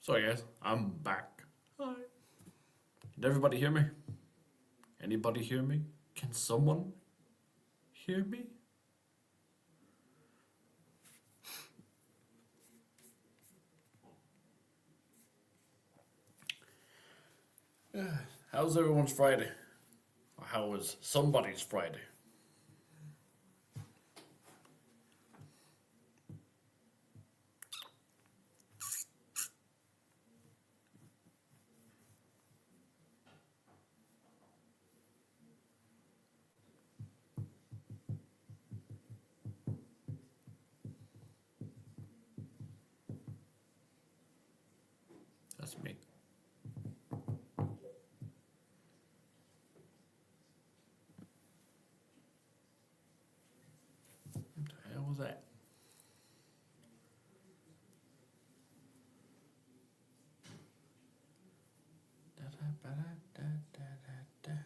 So yes, I'm back. Hi. Did everybody hear me? Anybody hear me? Can someone hear me? How's everyone's Friday? Or how was somebody's Friday? That's me. What the hell was that? Da-da-ba-da-da-da-da-da.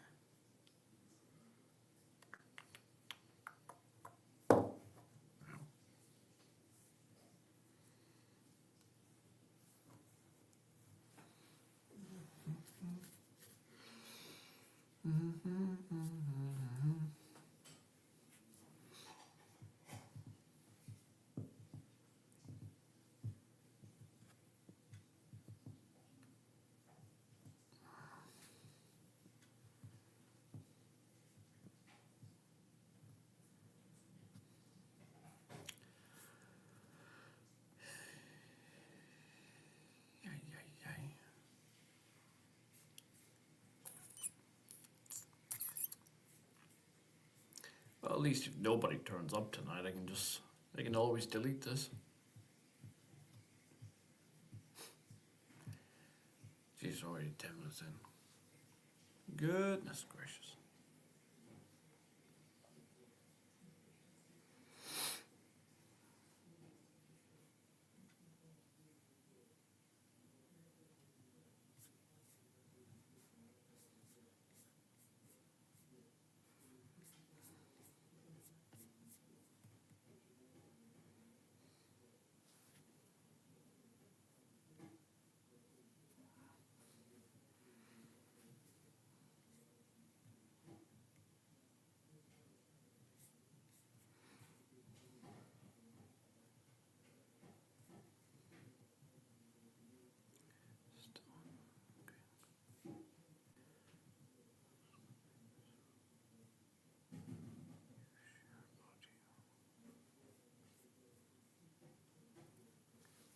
Yay, yay, yay. Well, at least if nobody turns up tonight, I can always delete this. She's already 10 minutes in. Goodness gracious.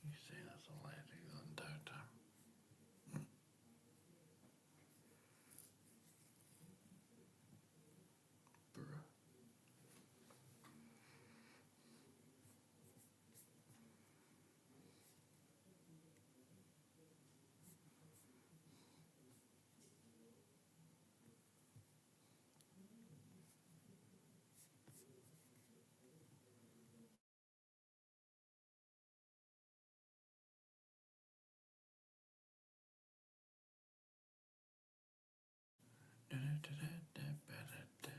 You say that's all I have to do the entire time. Bruh. Da-da-da-da-da-da-da.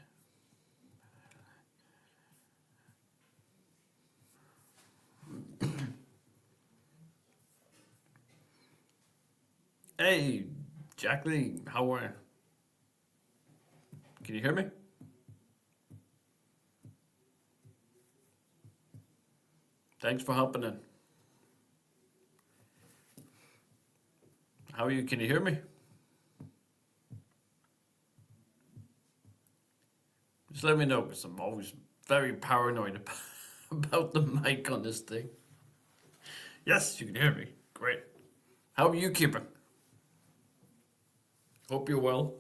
Hey, Jacqueline, how are you? Can you hear me? Thanks for hopping in. How are you? Can you hear me? Just let me know because I'm always very paranoid about the mic on this thing. Yes, you can hear me. Great. How are you keeping? Hope you're well.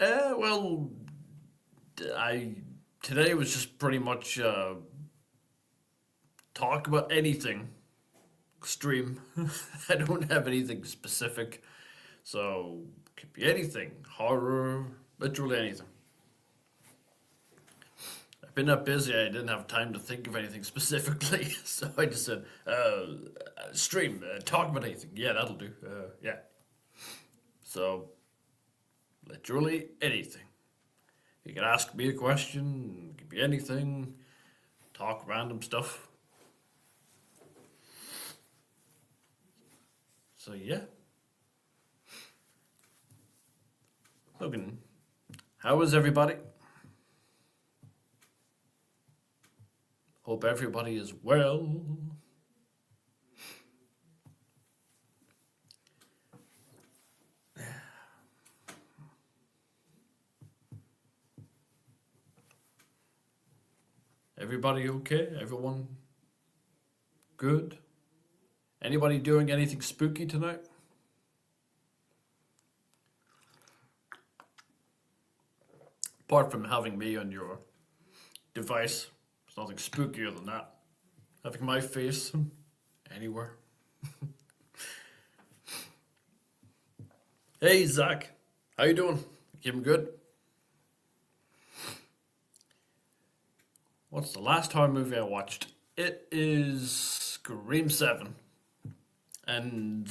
Well, I today was just pretty much talk about anything stream. I don't have anything specific, so could be anything, horror, literally anything. I've been that busy, I didn't have time to think of anything specifically, so I just said, stream, talk about anything. Yeah, that'll do. Yeah. So, literally anything. You can ask me a question, it could be anything. talk random stuff. So yeah. Logan, how is everybody? Hope everybody is well. Everybody okay? Everyone good? Anybody doing anything spooky tonight? Apart from having me on your device, there's nothing spookier than that. Having my face anywhere. Hey Zach, how you doing? Keeping good? What's the last horror movie I watched? It is Scream 7. And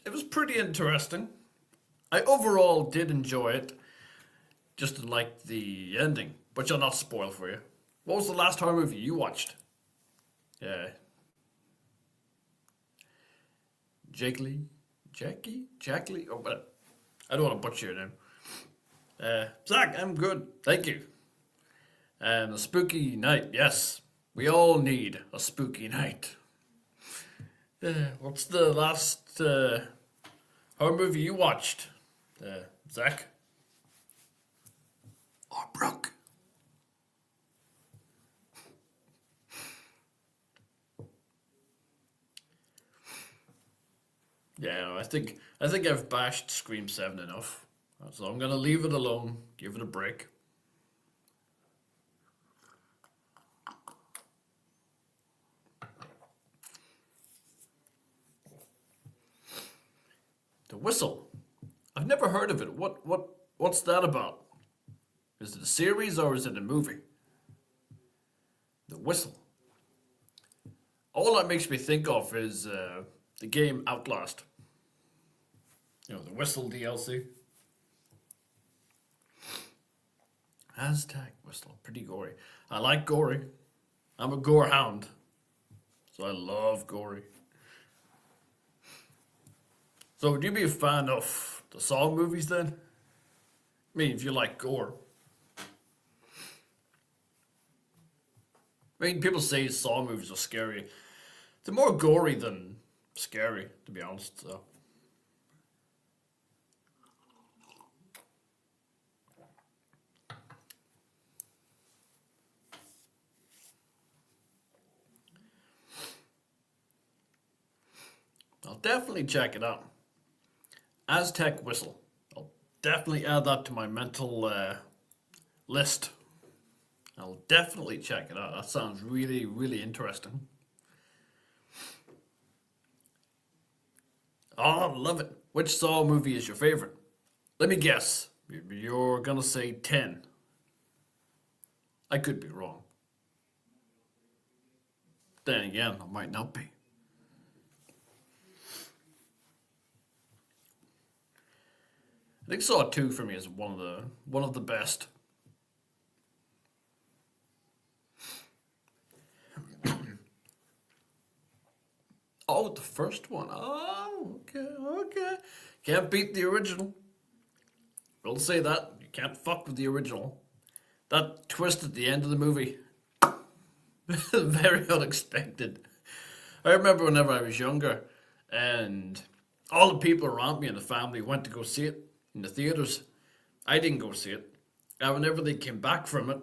it was pretty interesting. I overall did enjoy it. Just didn't like the ending, which I'll not spoil for you. What was the last horror movie you watched? Yeah. Jack Lee? Oh, but I don't want to butcher your name. Zach, I'm good. Thank you. And a spooky night, yes. We all need a spooky night. What's the last horror movie you watched, Zach? Or Brooke? Yeah, no, I think I've bashed Scream 7 enough. So I'm gonna leave it alone, give it a break. The Whistle. I've never heard of it. What's that about? Is it a series or is it a movie? The Whistle. All that makes me think of is the game Outlast. You know, the Whistle DLC. Aztec Whistle. Pretty gory. I like gory. I'm a gore hound. So I love gory. So would you be a fan of the Saw movies then? I mean, if you like gore. I mean, people say Saw movies are scary. They're more gory than scary, to be honest, so. I'll definitely check it out. Aztec Whistle. I'll definitely add that to my mental list. I'll definitely check it out. That sounds really, really interesting. Oh, I love it. Which Saw movie is your favorite? Let me guess. You're gonna say 10. I could be wrong. Then again, I might not be. I think Saw 2 for me is one of the best. Oh, the first one. Oh, okay. Can't beat the original. We'll say that. You can't fuck with the original. That twist at the end of the movie. Very unexpected. I remember whenever I was younger and all the people around me in the family went to go see it in the theaters. I didn't go see it. And whenever they came back from it,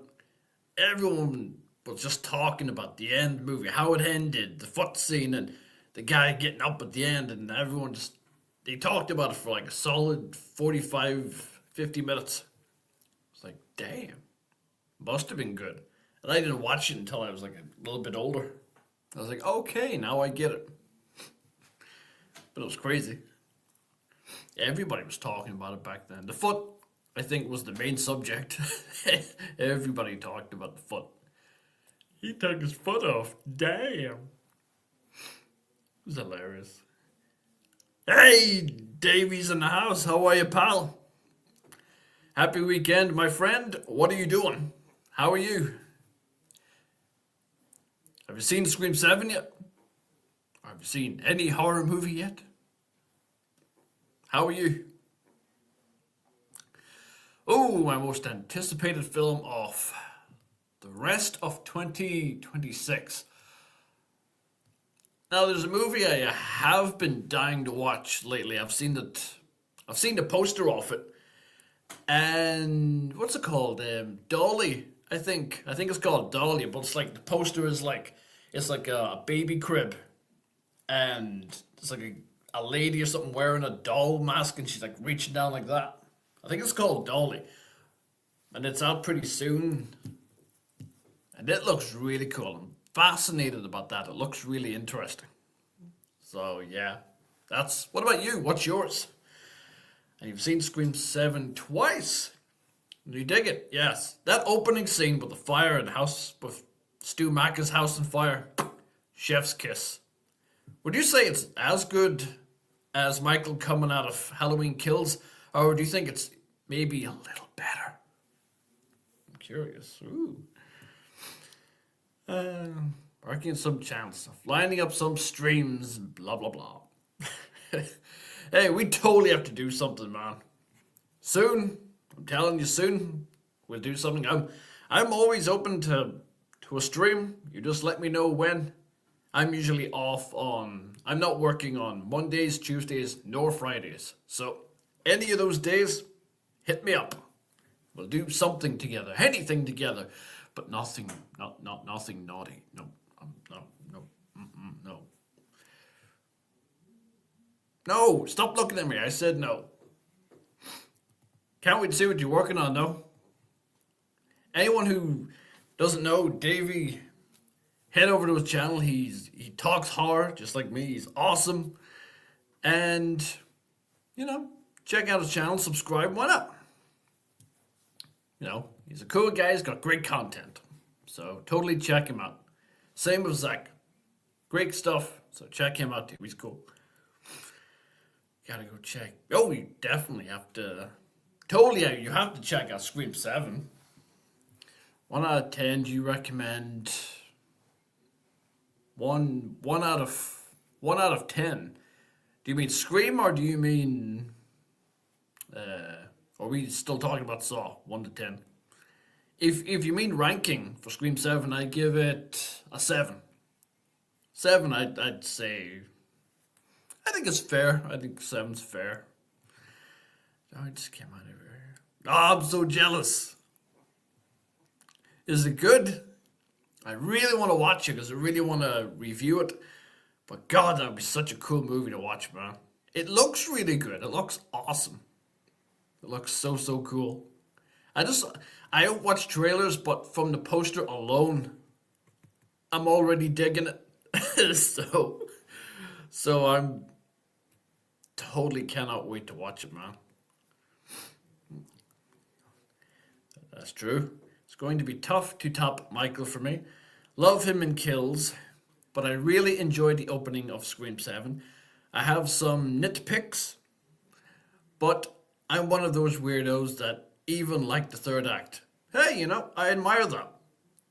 everyone was just talking about the end movie, how it ended, the foot scene, and the guy getting up at the end, and everyone just, they talked about it for like a solid 45, 50 minutes. It's like, damn, must have been good. And I didn't watch it until I was like a little bit older. I was like, okay, now I get it. But it was crazy. Everybody was talking about it back then. The foot, I think, was the main subject. Everybody talked about the foot. He took his foot off. Damn. It was hilarious. Hey, Davies in the house. How are you, pal? Happy weekend, my friend. What are you doing? How are you? Have you seen Scream 7 yet? Have you seen any horror movie yet? How are you? Oh, my most anticipated film of the rest of 2026. Now, there's a movie I have been dying to watch lately. I've seen the poster of it, and what's it called? Dolly. I think it's called Dolly, but it's like the poster is like it's like a baby crib, and it's like a lady or something wearing a doll mask, and she's like reaching down like that. I think it's called Dolly, and it's out pretty soon, and it looks really cool. I'm fascinated about that. It looks really interesting. So yeah, that's. What about you? What's yours? And you've seen Scream 7 twice. Do you dig it? Yes. That opening scene with the fire and house with Stu Mack's house on fire. Chef's kiss. Would you say it's as good as Michael coming out of Halloween Kills, or do you think it's maybe a little better? I'm curious. Ooh. Working some channels, lining up some streams, blah blah blah. Hey, we totally have to do something, man. Soon, I'm telling you, soon we'll do something. I'm always open to a stream. You just let me know when. I'm usually off on. I'm not working on Mondays, Tuesdays, nor Fridays. So any of those days, hit me up. We'll do something together, anything together, but nothing, not nothing naughty. No, no, no. No, stop looking at me. I said no. Can't wait to see what you're working on, though. Anyone who doesn't know Davey, head over to his channel. He talks horror just like me. He's awesome. And, check out his channel, subscribe, why not? He's a cool guy. He's got great content. So totally check him out. Same with Zach. Great stuff. So check him out too. He's cool. Gotta go check. Oh, you definitely have to. Totally, you have to check out Scream 7. 1 out of 10, do you recommend? One out of 10. Do you mean Scream or do you mean? Are we still talking about Saw 1 to 10? If you mean ranking for Scream 7, I give it a 7. 7, I'd say. I think it's fair. I think 7's fair. Oh, it just came out of here. Oh, I'm so jealous. Is it good? I really want to watch it because I really want to review it. But God, that would be such a cool movie to watch, man. It looks really good. It looks awesome. It looks so cool. I don't watch trailers, but from the poster alone, I'm already digging it. so I'm totally cannot wait to watch it, man. That's true. It's going to be tough to top Michael for me. Love him in Kills, but I really enjoyed the opening of Scream 7. I have some nitpicks, but I'm one of those weirdos that even like the third act. Hey, I admire that.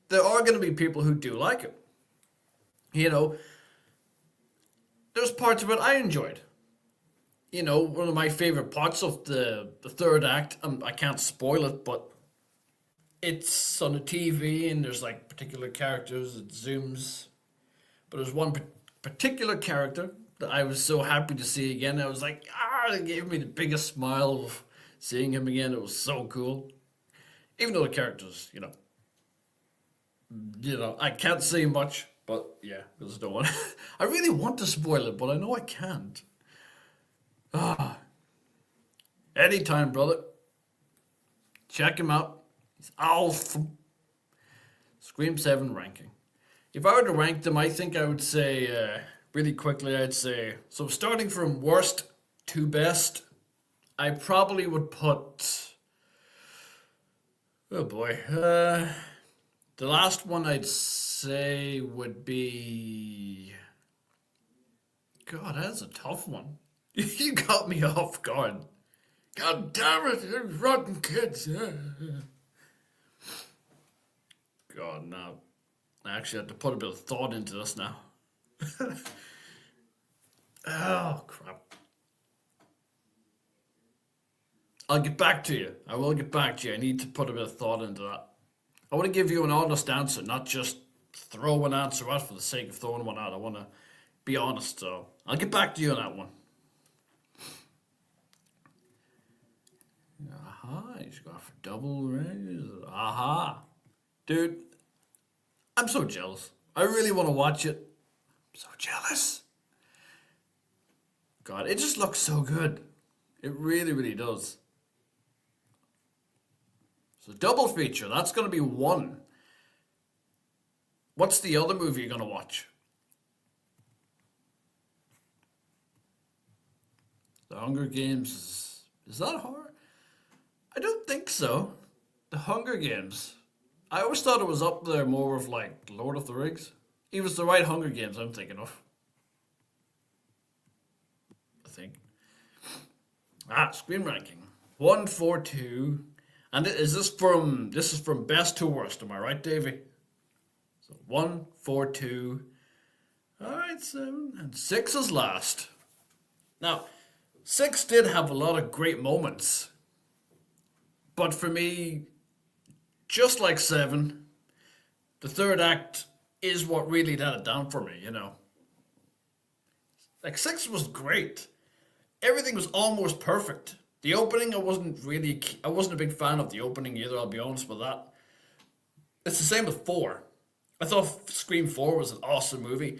There are going to be people who do like it. There's parts of it I enjoyed. One of my favorite parts of the third act, I can't spoil it, but it's on the TV and there's like particular characters, it zooms. But there's one particular character that I was so happy to see again. I was like, it gave me the biggest smile of seeing him again. It was so cool. Even though the characters, I can't say much, but yeah, because I don't want. I really want to spoil it, but I know I can't. Anytime, brother. Check him out. He's awesome. Scream 7 ranking. If I were to rank them, I think I would say, really quickly, I'd say, so starting from worst to best, I probably would put, oh boy, the last one I'd say would be, God, that's a tough one. You got me off guard. God damn it, you rotten kids. God, no. I actually had to put a bit of thought into this now. Oh, crap. I'll get back to you. I will get back to you. I need to put a bit of thought into that. I want to give you an honest answer, not just throw an answer out for the sake of throwing one out. I want to be honest, so I'll get back to you on that one. Aha, he's got for double raise. Aha. Dude, I'm so jealous. I really want to watch it. I'm so jealous. God, it just looks so good. It really, really does. So double feature, that's going to be one. What's the other movie you're going to watch? The Hunger Games. Is that horror? I don't think so. The Hunger Games. I always thought it was up there more of like Lord of the Rings. It was the right Hunger Games I'm thinking of. I think. Screen ranking. 142. And is this is from best to worst, am I right, Davey? So 142. Alright, 7. And 6 is last. Now, 6 did have a lot of great moments. But for me, just like 7, the third act is what really let it down for me, you know. Like 6 was great. Everything was almost perfect. The opening, I wasn't a big fan of the opening either, I'll be honest with that. It's the same with 4. I thought Scream 4 was an awesome movie,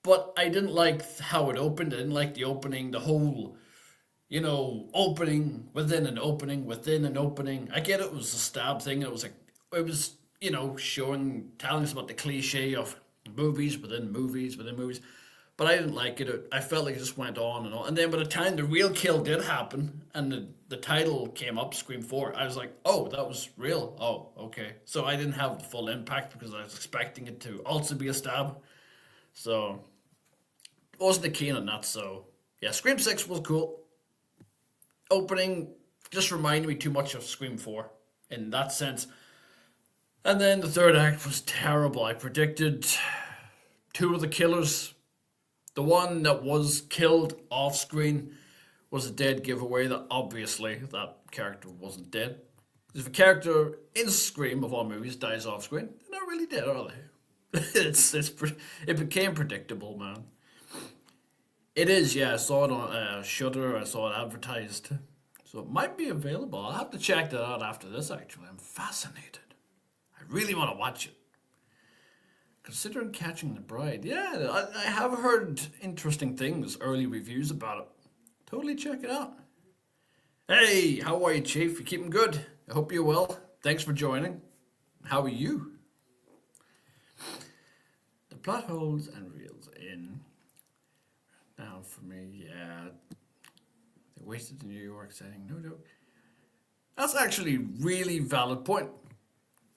but I didn't like how it opened. I didn't like the opening, the whole, opening within an opening within an opening. I get it was a stab thing. It was, telling us about the cliche of movies within movies within movies. But I didn't like it. I felt like it just went on and on. And then by the time the real kill did happen and the title came up, Scream 4, I was like, oh, that was real. Oh, okay. So I didn't have the full impact because I was expecting it to also be a stab. So wasn't a keen on that. So yeah, Scream 6 was cool. Opening just reminded me too much of Scream 4 in that sense. And then the third act was terrible. I predicted 2 of the killers. The one that was killed off screen was a dead giveaway that obviously that character wasn't dead. If a character in Scream of all movies dies off screen, they're not really dead, are they? It became predictable, man. It is, yeah. I saw it on Shudder. I saw it advertised, so it might be available. I'll have to check that out after this. Actually, I'm fascinated. I really want to watch it. Considering Catching the Bride. Yeah, I have heard interesting things, early reviews about it. Totally check it out. Hey, how are you, Chief? You keeping good? I hope you're well. Thanks for joining. How are you? The plot holes and reels in. Now for me, yeah. They wasted the New York setting. No joke. That's actually really valid point.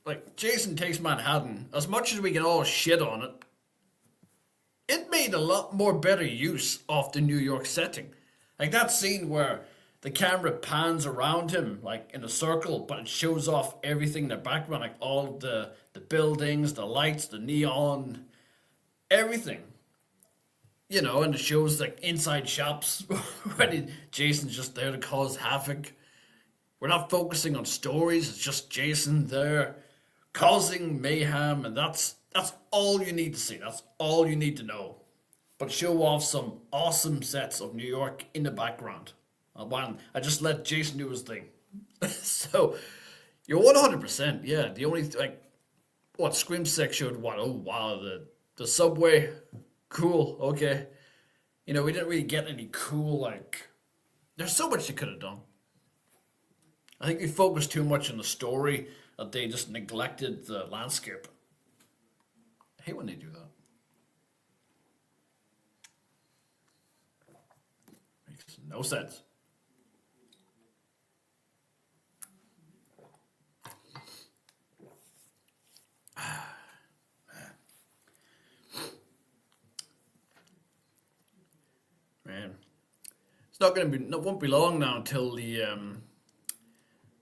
Like, Jason Takes Manhattan, as much as we can all shit on it, it made a lot more better use of the New York setting. Like that scene where the camera pans around him, like in a circle, but it shows off everything in the background, like all the buildings, the lights, the neon, everything. And it shows like inside shops when Jason's just there to cause havoc. We're not focusing on stories, it's just Jason there causing mayhem, and that's all you need to see. That's all you need to know. But show off some awesome sets of New York in the background. I just let Jason do his thing. So you're 100%. Yeah, the only Scream 6 showed what? Oh wow, the subway, cool. Okay, we didn't really get any cool There's so much they could have done. I think we focused too much on the story that they just neglected the landscape. I hate when they do that. Makes no sense. Man. It won't be long now until the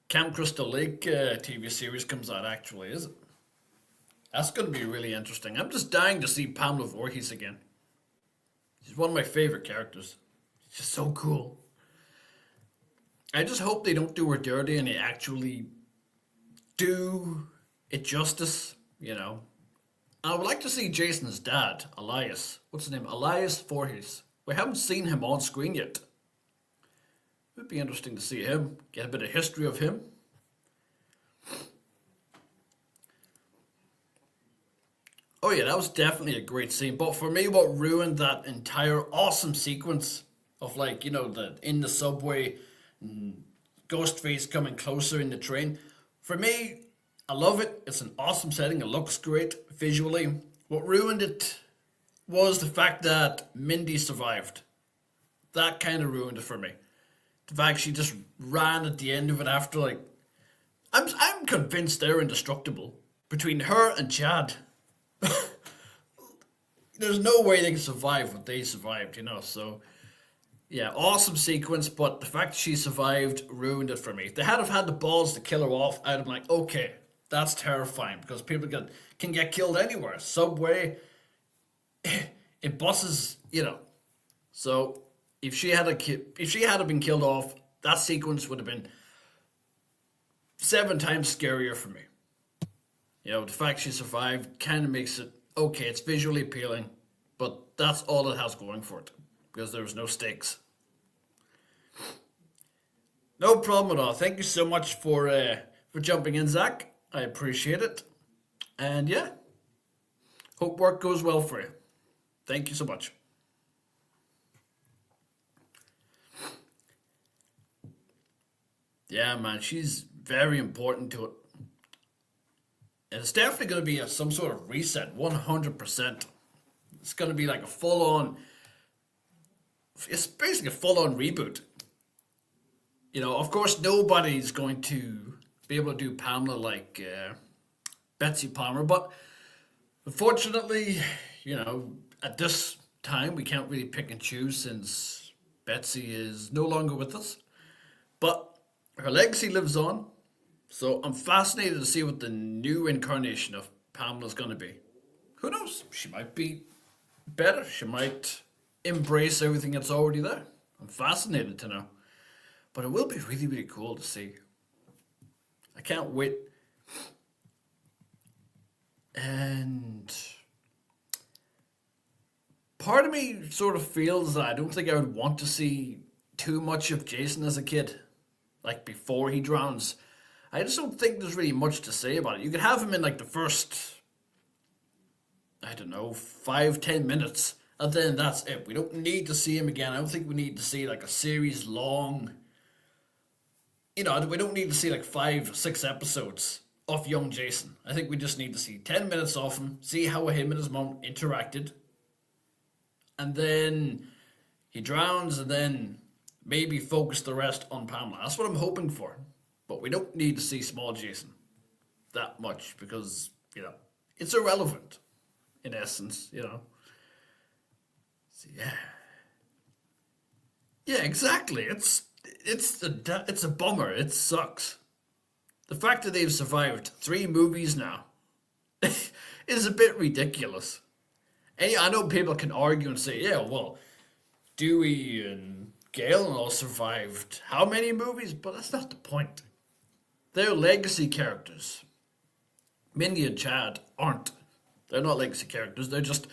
Camp Crystal Lake TV series comes out, actually, is it? That's going to be really interesting. I'm just dying to see Pamela Voorhees again. She's one of my favorite characters. She's just so cool. I just hope they don't do her dirty and they actually do it justice, you know. I would like to see Jason's dad, Elias. What's his name? Elias Voorhees. We haven't seen him on screen yet. It would be interesting to see him, get a bit of history of him. Oh yeah, that was definitely a great scene. But for me, what ruined that entire awesome sequence of like, you know, the in the subway, Ghostface coming closer in the train. For me, I love it. It's an awesome setting. It looks great visually. What ruined it was the fact that Mindy survived. That kind of ruined it for me. The fact she just ran at the end of it after like I'm convinced they're indestructible. Between her and Chad, there's no way they can survive what they survived, you know. So yeah, awesome sequence, but the fact she survived ruined it for me. If they had have had the balls to kill her off, I'd have been like, okay, that's terrifying because people can get killed anywhere. Subway, in buses, you know. So if she had been killed off, that sequence would have been 7 times scarier for me. You know, the fact she survived kind of makes it okay. It's visually appealing, but that's all it has going for it because there was no stakes. No problem at all. Thank you so much for jumping in, Zach. I appreciate it, and yeah, hope work goes well for you. Thank you so much. Yeah, man, she's very important to it. And it's definitely going to be some sort of reset, 100%. It's going to be like a full on, it's basically a full on reboot. You know, of course, nobody's going to be able to do Pamela like Betsy Palmer, but unfortunately, you know, at this time, we can't really pick and choose since Betsy is no longer with us. But her legacy lives on, so I'm fascinated to see what the new incarnation of Pamela's going to be. Who knows? She might be better. She might embrace everything that's already there. I'm fascinated to know. But it will be really, really cool to see. I can't wait. And part of me sort of feels that I don't think I would want to see too much of Jason as a kid, like before he drowns. I just don't think there's really much to say about it. You could have him in like the first, I don't know, 5, 10 minutes, and then that's it. We don't need to see him again. I don't think we need to see like a series long. You know, we don't need to see like 5, 6 episodes of young Jason. I think we just need to see 10 minutes of him, see how him and his mom interacted, and then he drowns, and then maybe focus the rest on Pamela. That's what I'm hoping for. But we don't need to see small Jason that much because, you know, it's irrelevant in essence, you know. So, yeah. Yeah, exactly. It's a bummer. It sucks. The fact that they've survived 3 movies now is a bit ridiculous. And yeah, I know people can argue and say, yeah, well, Dewey and Gale and all survived how many movies? But that's not the point. They're legacy characters. Mindy and Chad aren't. They're not legacy characters. They're just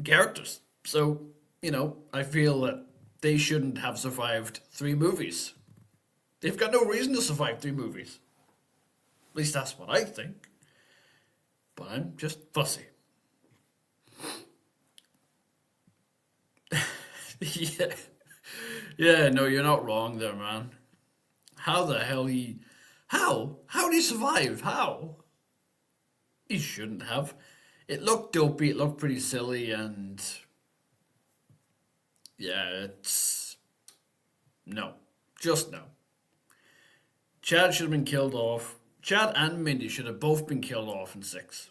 characters. So, you know, I feel that they shouldn't have survived 3 movies. They've got no reason to survive 3 movies. At least that's what I think. But I'm just fussy. Yeah. Yeah, no, you're not wrong there, man. How the hell he... How? How did he survive? How? He shouldn't have. It looked dopey, it looked pretty silly, and... Yeah, it's... No. Just no. Chad should have been killed off. Chad and Mindy should have both been killed off in 6.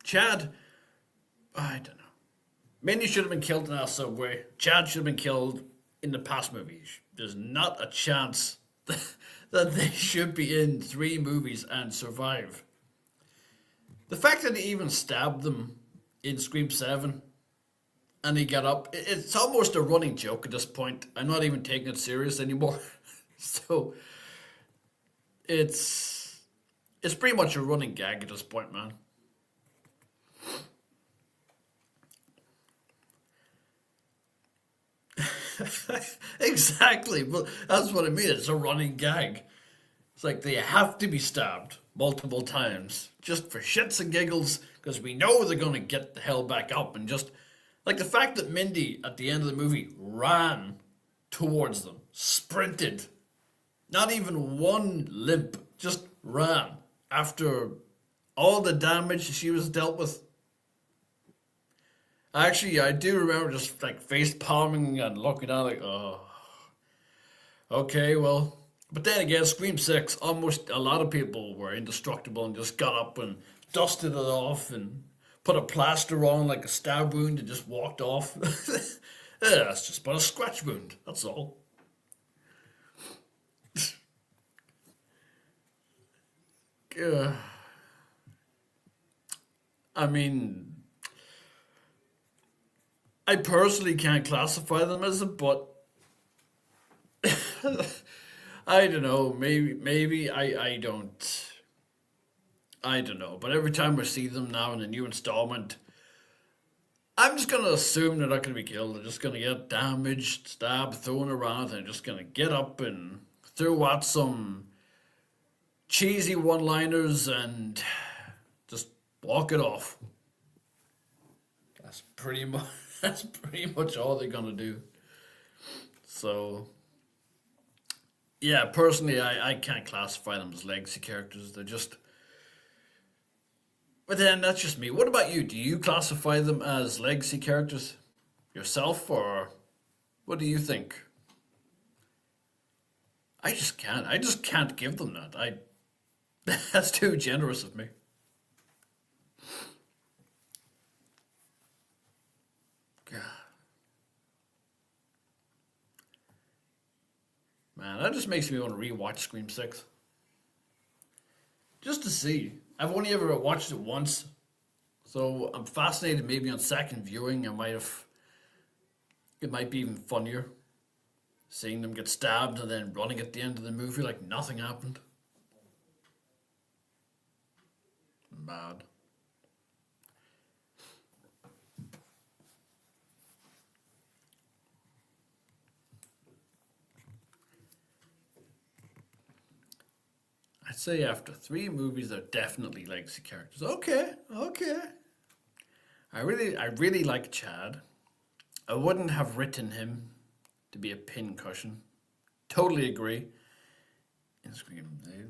Chad... I don't know. Mindy should have been killed in our subway. Chad should have been killed in the past movies. There's not a chance that they should be in 3 movies and survive. The fact that he even stabbed them in Scream 7 and he got up, it's almost a running joke at this point. I'm not even taking it serious anymore. So it's pretty much a running gag at this point, man. Exactly. Well, that's what I mean. It's a running gag. It's like they have to be stabbed multiple times just for shits and giggles because we know they're going to get the hell back up and just like the fact that Mindy at the end of the movie ran towards them, sprinted, not even one limp, just ran after all the damage she was dealt with. Actually, I do remember just like face palming and looking at it like, oh, okay, well. But then again, Scream 6, almost a lot of people were indestructible and just got up and dusted it off and put a plaster on like a stab wound and just walked off. Yeah, that's just but a scratch wound, that's all. Uh, I mean, I personally can't classify them as a, but I don't know. Maybe I don't know. But every time I see them now in a new installment, I'm just gonna assume they're not gonna be killed. They're just gonna get damaged, stabbed, thrown around, and they're just gonna get up and throw out some cheesy one-liners and just walk it off. That's pretty much that's pretty much all they're gonna do. So yeah, personally, I can't classify them as legacy characters. They're just. But then that's just me. What about you? Do you classify them as legacy characters yourself, or what do you think? I just can't. I just can't give them that. I. That's too generous of me. God, man, that just makes me want to rewatch Scream 6 just to see. I've only ever watched it once, so I'm fascinated. Maybe on second viewing, I might have. It might be even funnier seeing them get stabbed and then running at the end of the movie like nothing happened. Mad. I'd say after three movies, they're definitely legacy characters. Okay, okay. I really like Chad. I wouldn't have written him to be a pincushion. Totally agree. In Scream 8.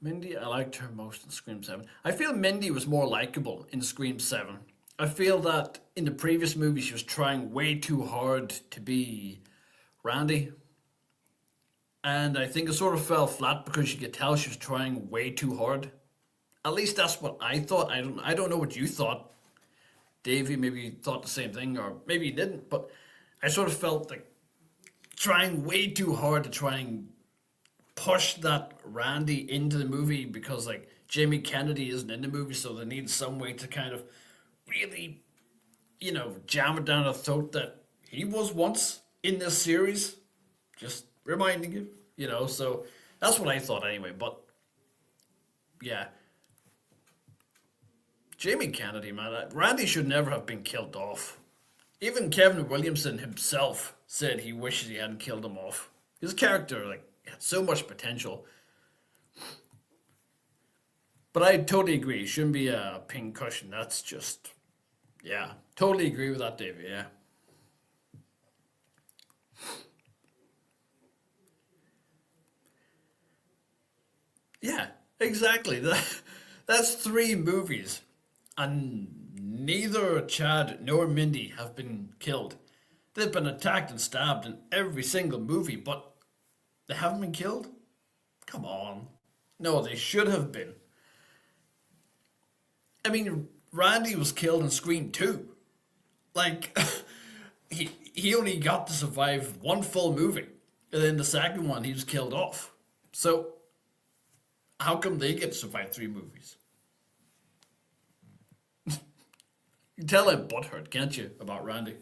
Mindy, I liked her most in Scream 7. I feel Mindy was more likable in Scream 7. I feel that in the previous movie she was trying way too hard to be Randy. And I think it sort of fell flat because you could tell she was trying way too hard. At least that's what I thought. I don't know what you thought. Davey maybe thought the same thing, or maybe he didn't, but I sort of felt like trying way too hard to try and push that Randy into the movie because like Jamie Kennedy isn't in the movie, so they need some way to kind of really, jam it down the throat that he was once in this series. Just reminding you, so that's what I thought anyway. But yeah, Jamie Kennedy, man, Randy should never have been killed off. Even Kevin Williamson himself said he wishes he hadn't killed him off. His character, like, had so much potential. But I totally agree. He shouldn't be a pincushion. That's just, yeah, totally agree with that, David. Yeah. Yeah, exactly. That's three movies, and neither Chad nor Mindy have been killed. They've been attacked and stabbed in every single movie, but they haven't been killed? Come on. No, they should have been. I mean, Randy was killed in Scream 2. Like, he only got to survive one full movie. And then the second one, he was killed off. So, how come they get to survive three movies? You can tell I'm butthurt, can't you, about Randy?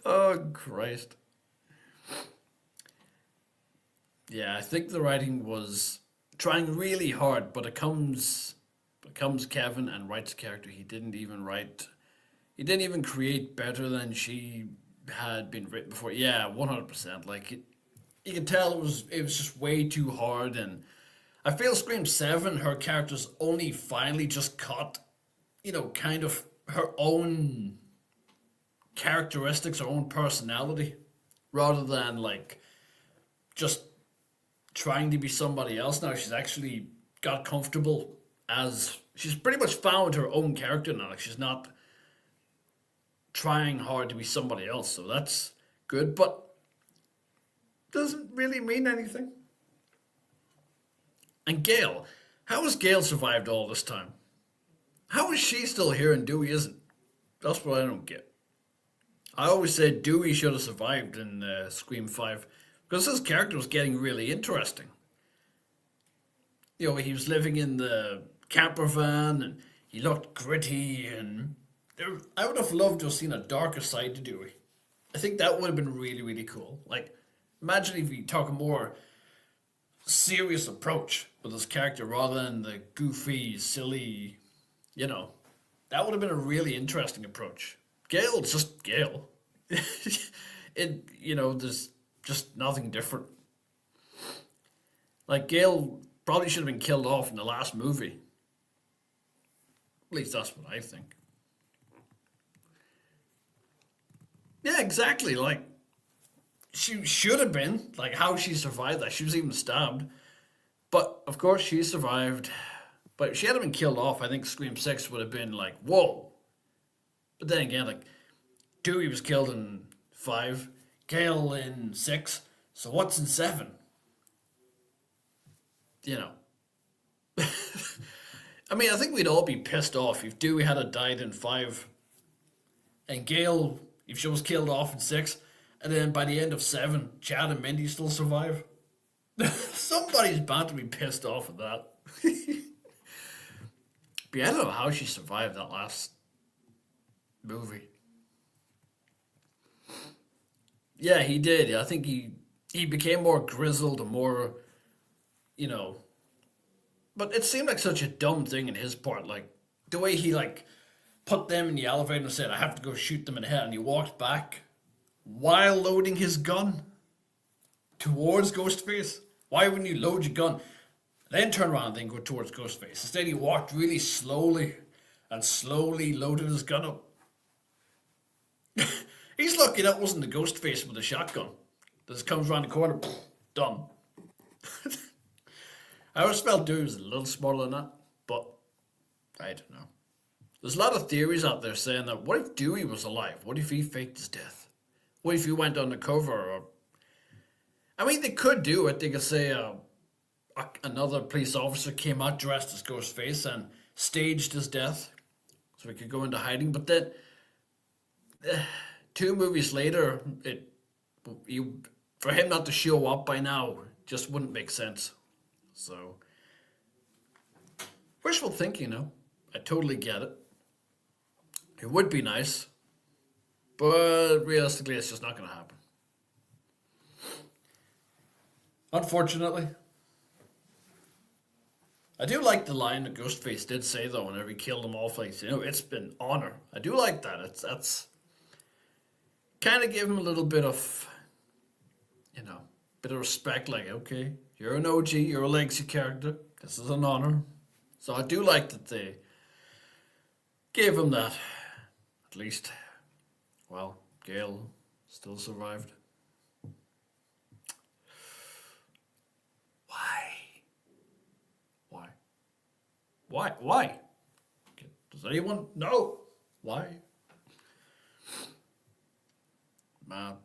Oh, Christ. Yeah, I think the writing was trying really hard, but it comes Kevin and writes a character he didn't even create better than she had been written before. Yeah, 100%. You can tell it was just way too hard, and I feel Scream 7, her character's only finally just caught, kind of her own characteristics, her own personality, rather than just trying to be somebody else. Now she's actually got comfortable as she's pretty much found her own character now. Like she's not trying hard to be somebody else, so that's good, but doesn't really mean anything. And Gail, how has Gail survived all this time? How is she still here and Dewey isn't? That's what I don't get. I always said Dewey should have survived in Scream 5 because his character was getting really interesting. He was living in the camper van and he looked gritty, and I would have loved to have seen a darker side to Dewey. I think that would have been really, really cool. Imagine if he took a more serious approach with his character rather than the goofy, silly, that would have been a really interesting approach. Gail's just Gail. There's just nothing different. Gail probably should have been killed off in the last movie. At least that's what I think. Yeah, exactly. She should have been. How she survived that. She was even stabbed. But, of course, she survived. But if she had been killed off, I think Scream 6 would have been whoa. But then again, Dewey was killed in 5, Gail in 6, so what's in 7? I mean, I think we'd all be pissed off if Dewey had died in 5, and Gail, if she was killed off in 6, and then by the end of 7, Chad and Mindy still survive. Somebody's bound to be pissed off at that. But yeah, I don't know how she survived that last movie. Yeah, he did. I think he became more grizzled and more, you know. But it seemed like such a dumb thing in his part. The way he, put them in the elevator and said, I have to go shoot them in the head. And he walked back while loading his gun towards Ghostface. Why wouldn't you load your gun, then turn around and then go towards Ghostface? Instead, he walked really slowly and slowly loaded his gun up. He's lucky that wasn't the Ghostface with a shotgun. That just comes around the corner, done. I always felt Dewey was a little smaller than that, but I don't know. There's a lot of theories out there saying that what if Dewey was alive? What if he faked his death? What if he went undercover? I mean, they could do it. They could say another police officer came out dressed as Ghostface and staged his death so he could go into hiding. But then, 2 movies later, for him not to show up by now just wouldn't make sense. So, wishful thinking, I totally get it. It would be nice, but realistically, it's just not going to happen. Unfortunately. I do like the line that Ghostface did say, though, whenever he killed them all, it's been honor. I do like that. That's kind of give him a little bit of, bit of respect, okay, you're an OG, you're a legacy character, this is an honor. So I do like that they gave him that. At least, well, Gail still survived. Why? Does anyone know? Why? Man.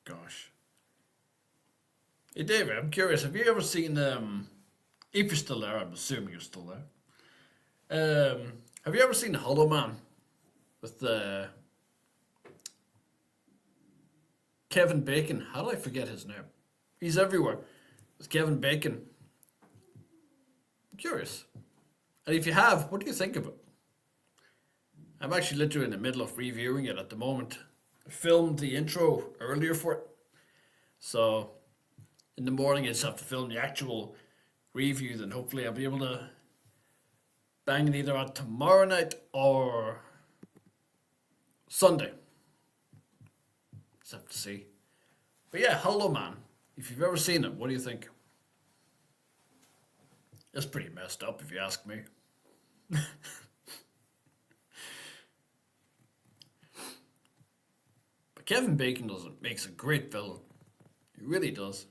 Gosh. Hey David, I'm curious, have you ever seen if you're still there, I'm assuming you're still there. Have you ever seen Hollow Man with Kevin Bacon? How do I forget his name? He's everywhere. It's Kevin Bacon. I'm curious. And if you have, what do you think of it? I'm actually literally in the middle of reviewing it at the moment. I filmed the intro earlier for it. So in the morning I just have to film the actual review, then hopefully I'll be able to bang it either out tomorrow night or Sunday. Just have to see. But yeah, Hollow Man. If you've ever seen it, what do you think? It's pretty messed up if you ask me. But Kevin Bacon makes a great villain. He really does.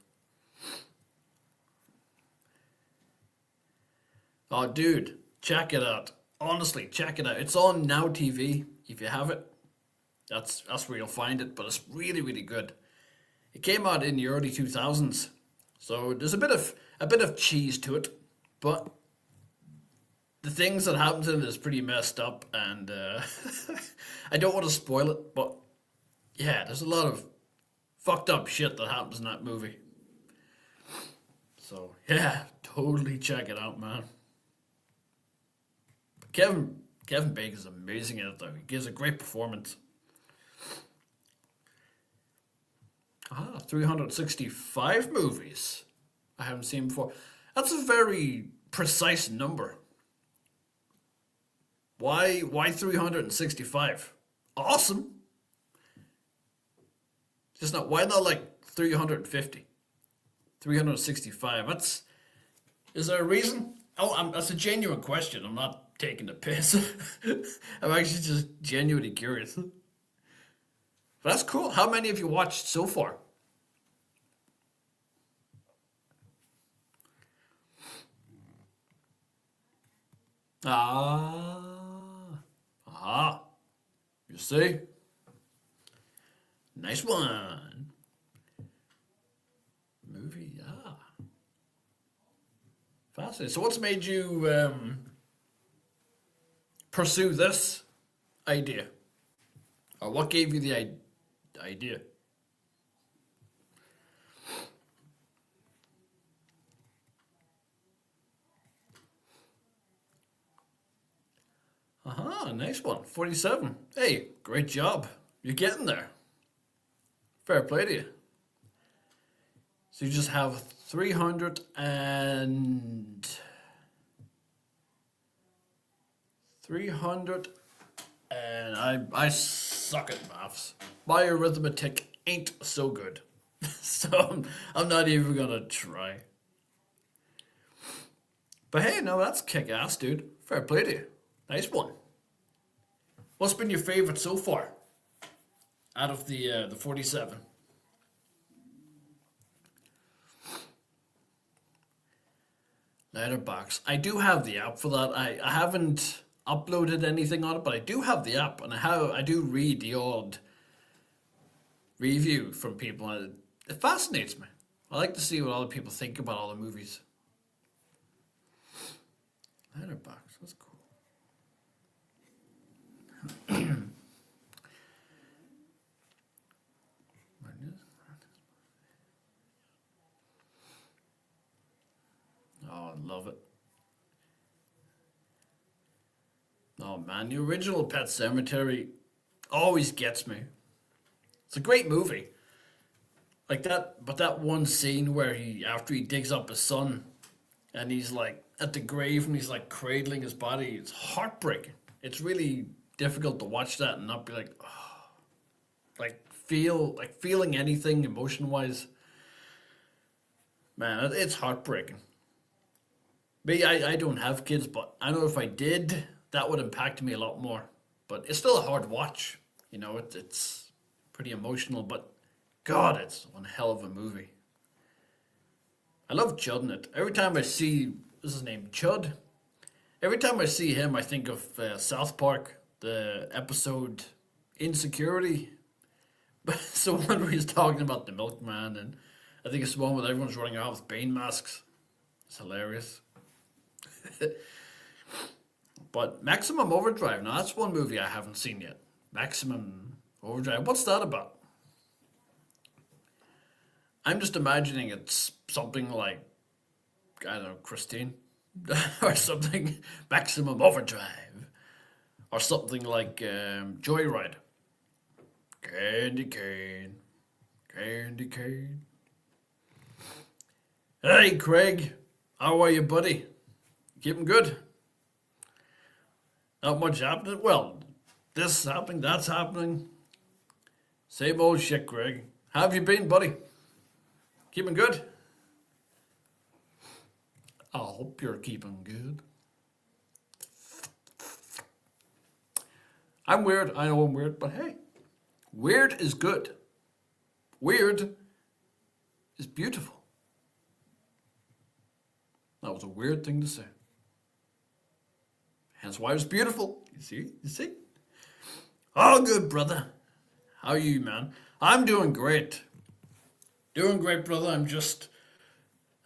Oh, dude, check it out. Honestly, check it out. It's on Now TV. If you have it, that's where you'll find it. But it's really, really good. It came out in the early 2000s, so there's a bit of cheese to it, but the things that happens in it is pretty messed up, and I don't want to spoil it, but yeah, there's a lot of fucked up shit that happens in that movie. So yeah, totally check it out, man. Kevin Bacon is amazing in it though. He gives a great performance. 365 movies I haven't seen before. That's a very precise number. Why 365? Awesome. Just not why not like 350? 365. Is there a reason? Oh, that's a genuine question. I'm not taking the piss. I'm actually just genuinely curious. But that's cool. How many have you watched so far? Aha. You see? Nice one. Movie, yeah. Fascinating. So what's made you pursue this idea? Or what gave you the idea? Aha, nice one. 47. Hey, great job. You're getting there. Fair play to you. So you just have 300 and 300 and I suck at maths. My arithmetic ain't so good. So I'm not even gonna try. But hey, no, that's kick ass, dude. Fair play to you. Nice one. What's been your favorite so far? Out of the 47. Letterbox. I do have the app for that. I haven't uploaded anything on it, but I do have the app, and I do read the odd review from people, and it fascinates me. I like to see what other people think about all the movies. Letterbox. That's cool. Oh, I love it. Oh man, the original Pet Cemetery always gets me. It's a great movie. Like that, but that one scene where after he digs up his son, and he's like at the grave and he's like cradling his body, it's heartbreaking. It's really difficult to watch that and not be like, oh, feeling anything emotion wise. Man, it's heartbreaking. Me, I don't have kids, but I know if I did, that would impact me a lot more. But it's still a hard watch. You know, it's pretty emotional, but God, it's one hell of a movie. I love Chud in it. Every time I see, what's his name, Chud? Every time I see him, I think of South Park, the episode Insecurity. But it's the one where he's talking about the milkman, and I think it's the one where everyone's running around with Bane masks. It's hilarious. But Maximum Overdrive, now that's one movie I haven't seen yet. Maximum Overdrive, what's that about? I'm just imagining it's something like, I don't know, Christine, or something, Maximum Overdrive, or something like Joyride. Candy cane, candy cane. Hey, Craig, how are you, buddy? Keeping good? Not much happening? Well, this is happening, that's happening. Same old shit, Craig. How have you been, buddy? Keeping good? I hope you're keeping good. I'm weird. I know I'm weird, but hey, weird is good. Weird is beautiful. That was a weird thing to say. Hence why it's beautiful. You see? You see? All good, brother. How are you, man? I'm doing great. Doing great, brother. I'm just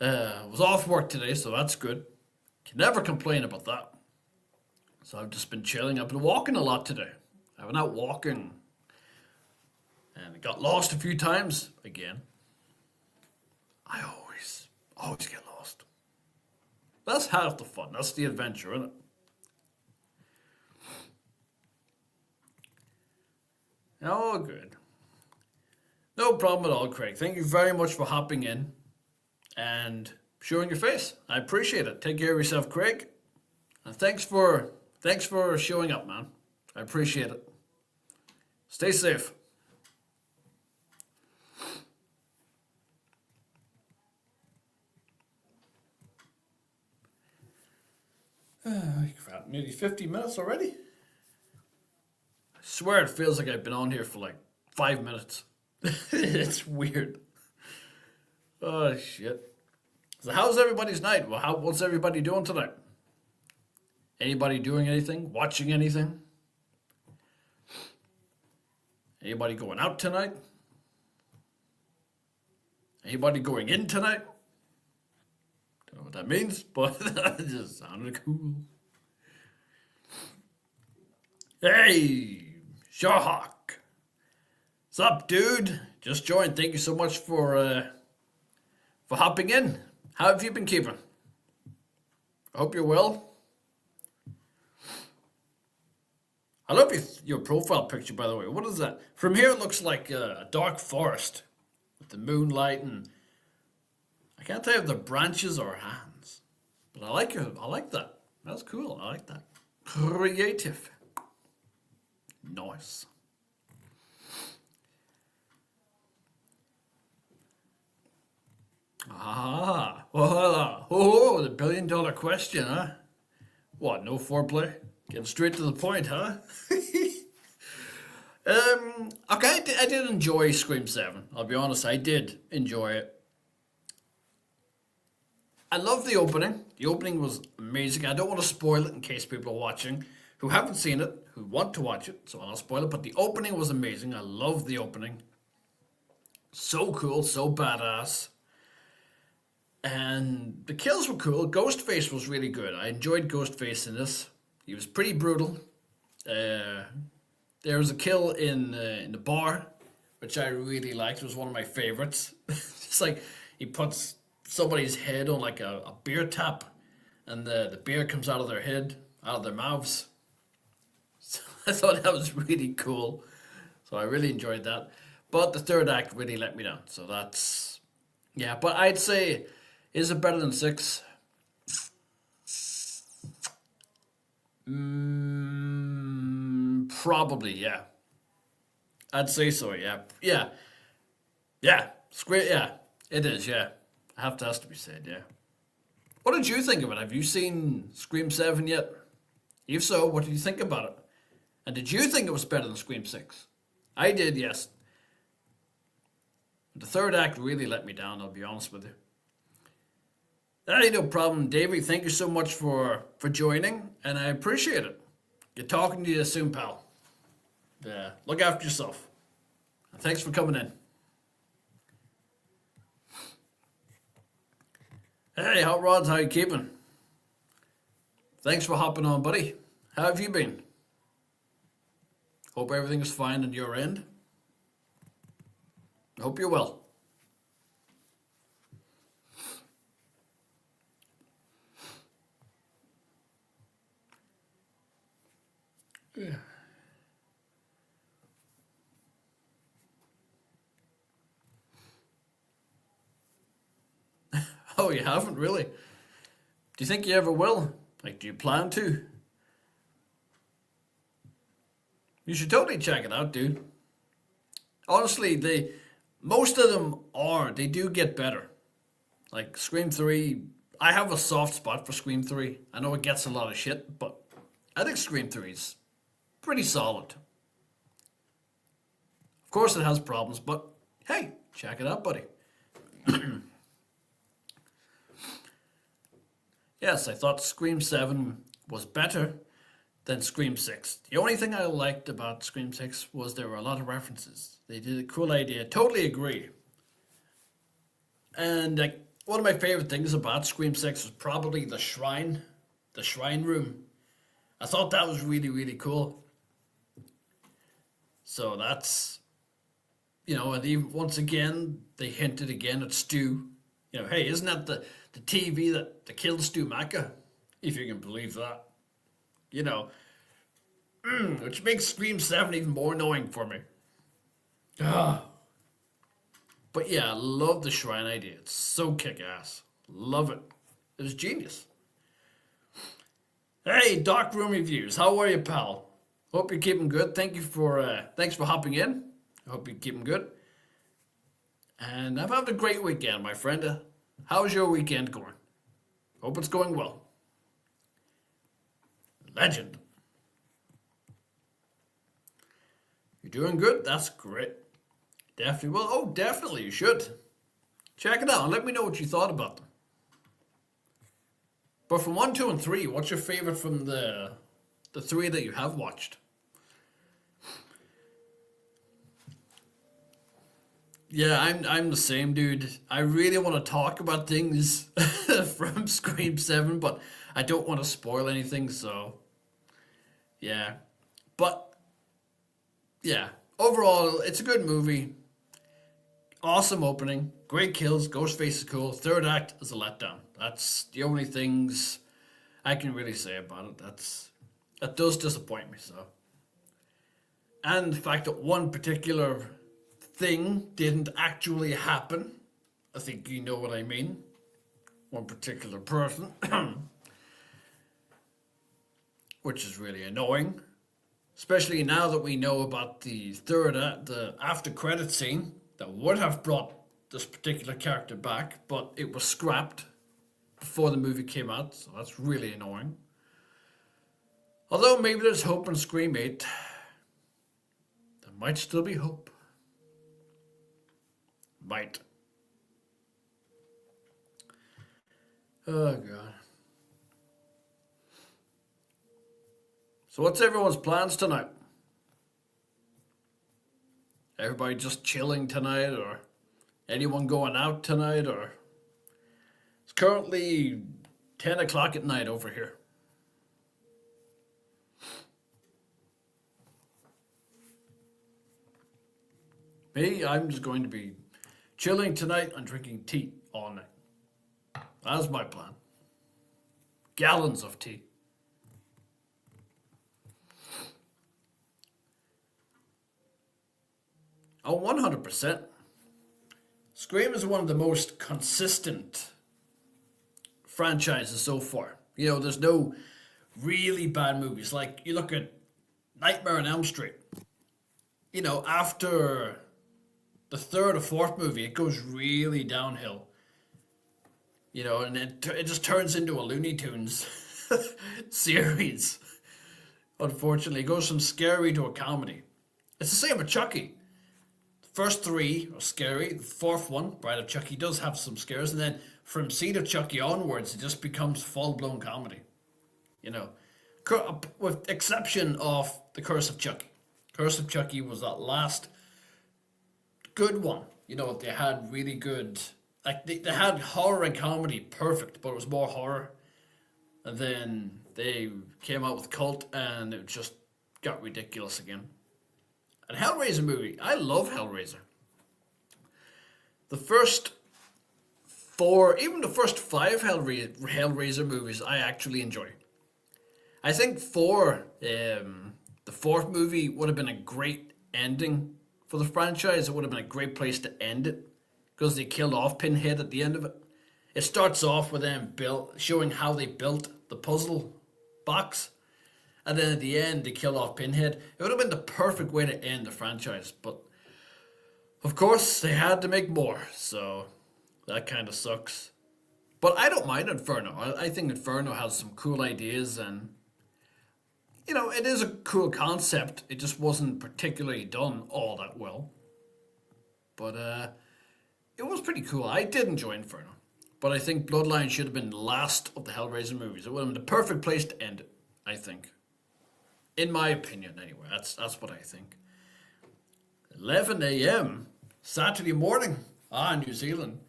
was off work today, so that's good. Can never complain about that. So I've just been chilling. I've been walking a lot today. I've been out walking, and I got lost a few times again. I always get lost. That's half the fun. That's the adventure, isn't it? Oh, good. No problem at all, Craig. Thank you very much for hopping in and showing your face. I appreciate it. Take care of yourself, Craig. And thanks for showing up, man. I appreciate it. Stay safe. Crap, nearly 50 minutes already. I swear it feels like I've been on here for like 5 minutes. It's weird. Oh shit. So how's everybody's night? Well, what's everybody doing tonight? Anybody doing anything? Watching anything? Anybody going out tonight? Anybody going in tonight? Don't know what that means, but that just sounded cool. Hey, Shawhawk. What's up, dude? Just joined. Thank you so much for hopping in. How have you been keeping? I hope you're well. I love your profile picture, by the way. What is that? From here, it looks like a dark forest with the moonlight, and I can't tell if they're branches or hands. But I like it. I like that. That's cool. I like that. Creative. Nice. Ah, voila. Oh, the $1 billion question, huh? What, no foreplay? Getting straight to the point, huh? Okay, I did enjoy Scream 7. I'll be honest, I did enjoy it. I love the opening. The opening was amazing. I don't want to spoil it in case people are watching who haven't seen it, who want to watch it, so I'll not spoil it. But the opening was amazing. I love the opening. So cool, so badass. And the kills were cool. Ghostface was really good. I enjoyed Ghostface in this. He was pretty brutal. There was a kill in the bar, which I really liked. It was one of my favorites. It's like he puts somebody's head on like a beer tap, and the beer comes out of their head, out of their mouths. So I thought that was really cool. So I really enjoyed that. But the third act really let me down. So that's, yeah. But I'd say, is it better than 6? Probably, yeah. I'd say so, yeah. Yeah. Yeah. Yeah. It is, yeah. Has to be said, yeah. What did you think of it? Have you seen Scream 7 yet? If so, what did you think about it? And did you think it was better than Scream 6? I did, yes. The third act really let me down, I'll be honest with you. That ain't no problem, Davey. Thank you so much for joining, and I appreciate it. Get talking to you soon, pal. Look after yourself. And thanks for coming in. Hey, Hot Rods, how you keeping? Thanks for hopping on, buddy. How have you been? Hope everything's fine on your end. I hope you're well. No, you haven't really. Do you think you ever will? Like, do you plan to? You should totally check it out, dude. Honestly, most of them are. They do get better. Like Scream 3, I have a soft spot for Scream 3. I know it gets a lot of shit, but I think Scream 3 is pretty solid. Of course, it has problems, but hey, check it out, buddy. Yes, I thought Scream 7 was better than Scream 6. The only thing I liked about Scream 6 was there were a lot of references. They did a cool idea. Totally agree. And like one of my favorite things about Scream 6 was probably the shrine room. I thought that was really, really cool. So that's, and even once again, they hinted again at Stu. Hey, isn't that the TV that killed Stu Macker? If you can believe that. Which makes Scream 7 even more annoying for me. Ah. But yeah, I love the shrine idea. It's so kick-ass. Love it. It was genius. Hey, Dark Room Reviews. How are you, pal? Hope you're keeping good. Thanks for hopping in. I hope you're keeping good. And I've had a great weekend, my friend. How's your weekend going? Hope it's going well. Legend. You're doing good? That's great. Definitely will. Oh, definitely, you should. Check it out and let me know what you thought about them. But from 1, 2, and 3, what's your favorite from the 3 that you have watched? Yeah, I'm the same, dude. I really want to talk about things from Scream 7, but I don't want to spoil anything, so yeah. But yeah, overall, it's a good movie. Awesome opening, great kills, Ghostface is cool. Third act is a letdown. That's the only things I can really say about it. That does disappoint me, so. And the fact that one particular thing didn't actually happen. I think you know what I mean. One particular person. Which is really annoying. Especially now that we know about the after credit scene that would have brought this particular character back, but it was scrapped before the movie came out, so that's really annoying. Although maybe there's hope in Scream 8. There might still be hope. Might. Oh, God. So what's everyone's plans tonight? Everybody just chilling tonight, or anyone going out tonight, or... It's currently 10 o'clock at night over here. Me, I'm just going to be chilling tonight and drinking tea all night. That's my plan. Gallons of tea. Oh, 100%. Scream is one of the most consistent franchises so far. There's no really bad movies. Like, you look at Nightmare on Elm Street. After the third or fourth movie, it goes really downhill. And it just turns into a Looney Tunes series. Unfortunately, it goes from scary to a comedy. It's the same with Chucky. First 3 are scary. The fourth one, Bride of Chucky, does have some scares. And then from Seed of Chucky onwards, it just becomes full-blown comedy. With exception of The Curse of Chucky. Curse of Chucky was that last good one. They had really good... Like, they had horror and comedy perfect, but it was more horror. And then they came out with Cult, and it just got ridiculous again. And Hellraiser movie, I love Hellraiser. The first 4, even the first 5 Hellraiser movies, I actually enjoy. I think the 4th movie would have been a great ending for the franchise. It would have been a great place to end it, because they killed off Pinhead at the end of it. It starts off with them showing how they built the puzzle box, and then at the end they kill off Pinhead. It would have been the perfect way to end the franchise, but of course they had to make more, so that kind of sucks. But I don't mind Inferno. I think Inferno has some cool ideas, and it is a cool concept. It just wasn't particularly done all that well. But it was pretty cool. I did enjoy Inferno. But I think Bloodline should have been the last of the Hellraiser movies. It would have been the perfect place to end it, I think. In my opinion, anyway. That's what I think. 11 a.m. Saturday morning. New Zealand.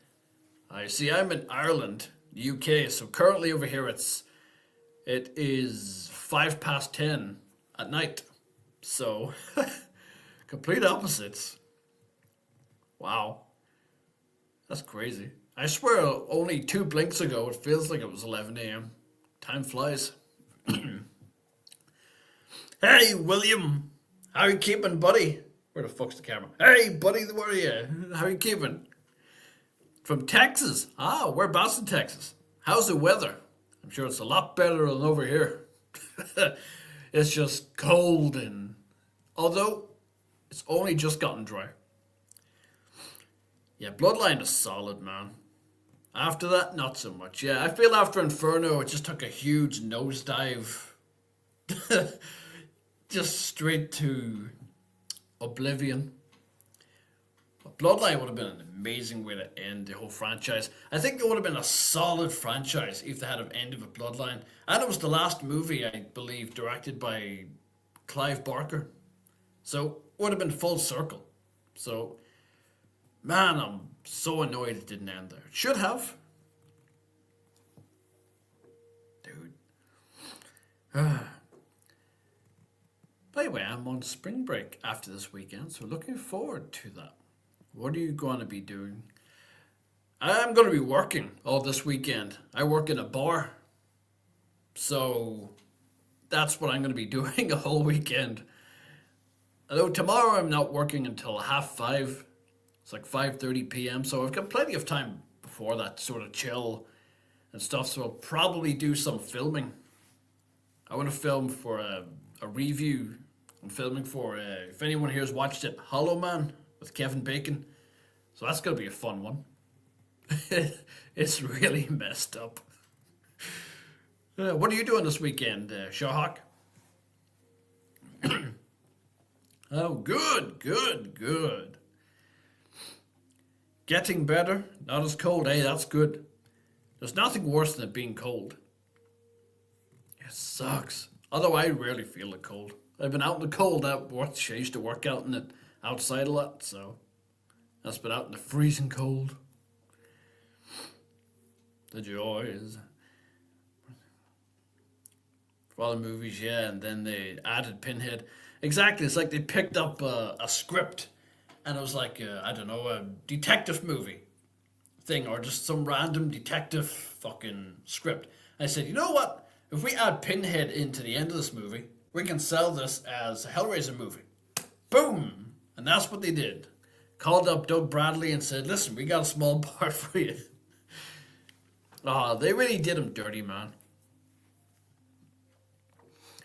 I see I'm in Ireland, UK. So currently over here it is 10:05 at night. So, complete opposites. Wow. That's crazy. I swear only 2 blinks ago it feels like it was 11 a.m. Time flies. Hey, William. How you keeping, buddy? Where the fuck's the camera? Hey, buddy, where are you? How you keeping? From Texas. We're Boston, Texas. How's the weather? I'm sure it's a lot better than over here. It's just cold, and although it's only just gotten dry. Yeah, Bloodline is solid, man. After that, not so much. Yeah, I feel after Inferno, it just took a huge nosedive. Just straight to oblivion. But Bloodline would have been an amazing way to end the whole franchise. I think it would have been a solid franchise if they had an end of a Bloodline. And it was the last movie, I believe, directed by Clive Barker. So it would have been full circle. So, man, I'm so annoyed it didn't end there. It should have. Dude. By the way, I'm on spring break after this weekend, so looking forward to that. What are you going to be doing? I'm going to be working all this weekend. I work in a bar. So that's what I'm going to be doing a whole weekend. Although tomorrow I'm not working until 5:30. It's like 5:30 p.m. So I've got plenty of time before that to sort of chill and stuff. So I'll probably do some filming. I want to film for a review. I'm filming for, if anyone here has watched it, Hollow Man with Kevin Bacon. So that's going to be a fun one. It's really messed up. What are you doing this weekend, Shawhawk? Oh, good. Getting better, not as cold. Hey, that's good. There's nothing worse than it being cold. It sucks. Although I rarely feel the cold. I've been out in the cold at work. I used to work out in it outside a lot, so that's been out in the freezing cold. The joys. For all the movies, yeah, and then they added Pinhead. Exactly, it's like they picked up a script, and it was like, I don't know, a detective movie thing, or just some random detective fucking script. I said, you know what? If we add Pinhead into the end of this movie, we can sell this as a Hellraiser movie. Boom! And that's what they did. Called up Doug Bradley and said, listen, we got a small part for you. They really did him dirty, man.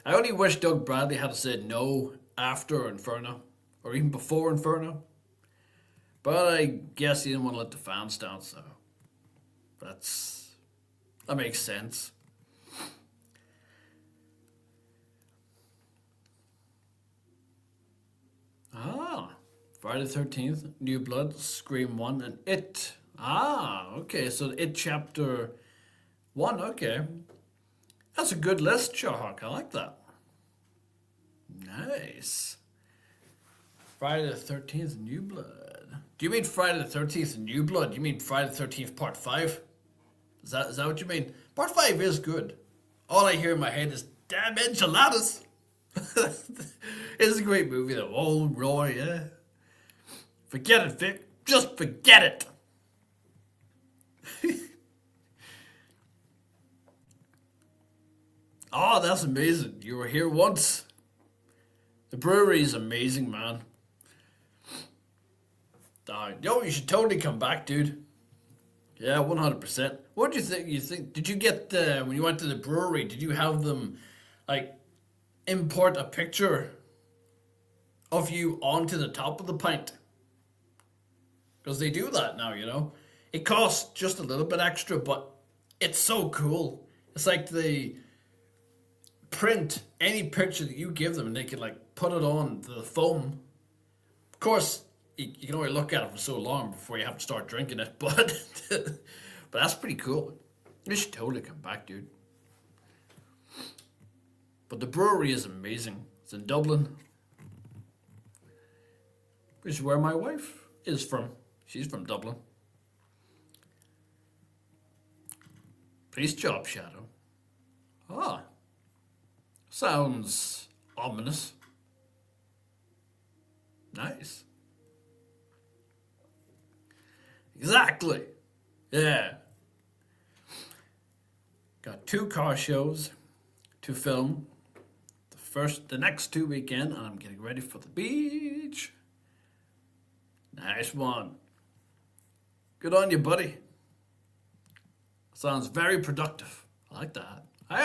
I only wish Doug Bradley had said no after Inferno, or even before Inferno. But I guess he didn't want to let the fans down, so that makes sense. Friday the 13th, New Blood, Scream 1, and It. Okay, so It Chapter 1, okay. That's a good list, Shawhawk. I like that. Nice. Friday the 13th, New Blood. Do you mean Friday the 13th, New Blood? Do you mean Friday the 13th, Part 5? Is that what you mean? Part 5 is good. All I hear in my head is, damn enchiladas. It's a great movie, though. Oh, Roy, yeah. Forget it, Vic. Just forget it. Oh, that's amazing. You were here once. The brewery is amazing, man. Yo, you should totally come back, dude. Yeah, 100%. What do you think? Did you get the when you went to the brewery? Did you have them like import a picture of you onto the top of the pint? Because they do that now, you know. It costs just a little bit extra, but it's so cool. It's like they print any picture that you give them, and they can like put it on the foam. Of course, you can only look at it for so long before you have to start drinking it, but but that's pretty cool. You should totally come back, dude. But the brewery is amazing. It's in Dublin, which is where my wife is from. She's from Dublin. Police job, Shadow. Ah, sounds ominous. Nice. Exactly. Yeah. Got 2 car shows to film. The next 2 weekend, and I'm getting ready for the beach. Nice one. Good on you, buddy. Sounds very productive. I like that. I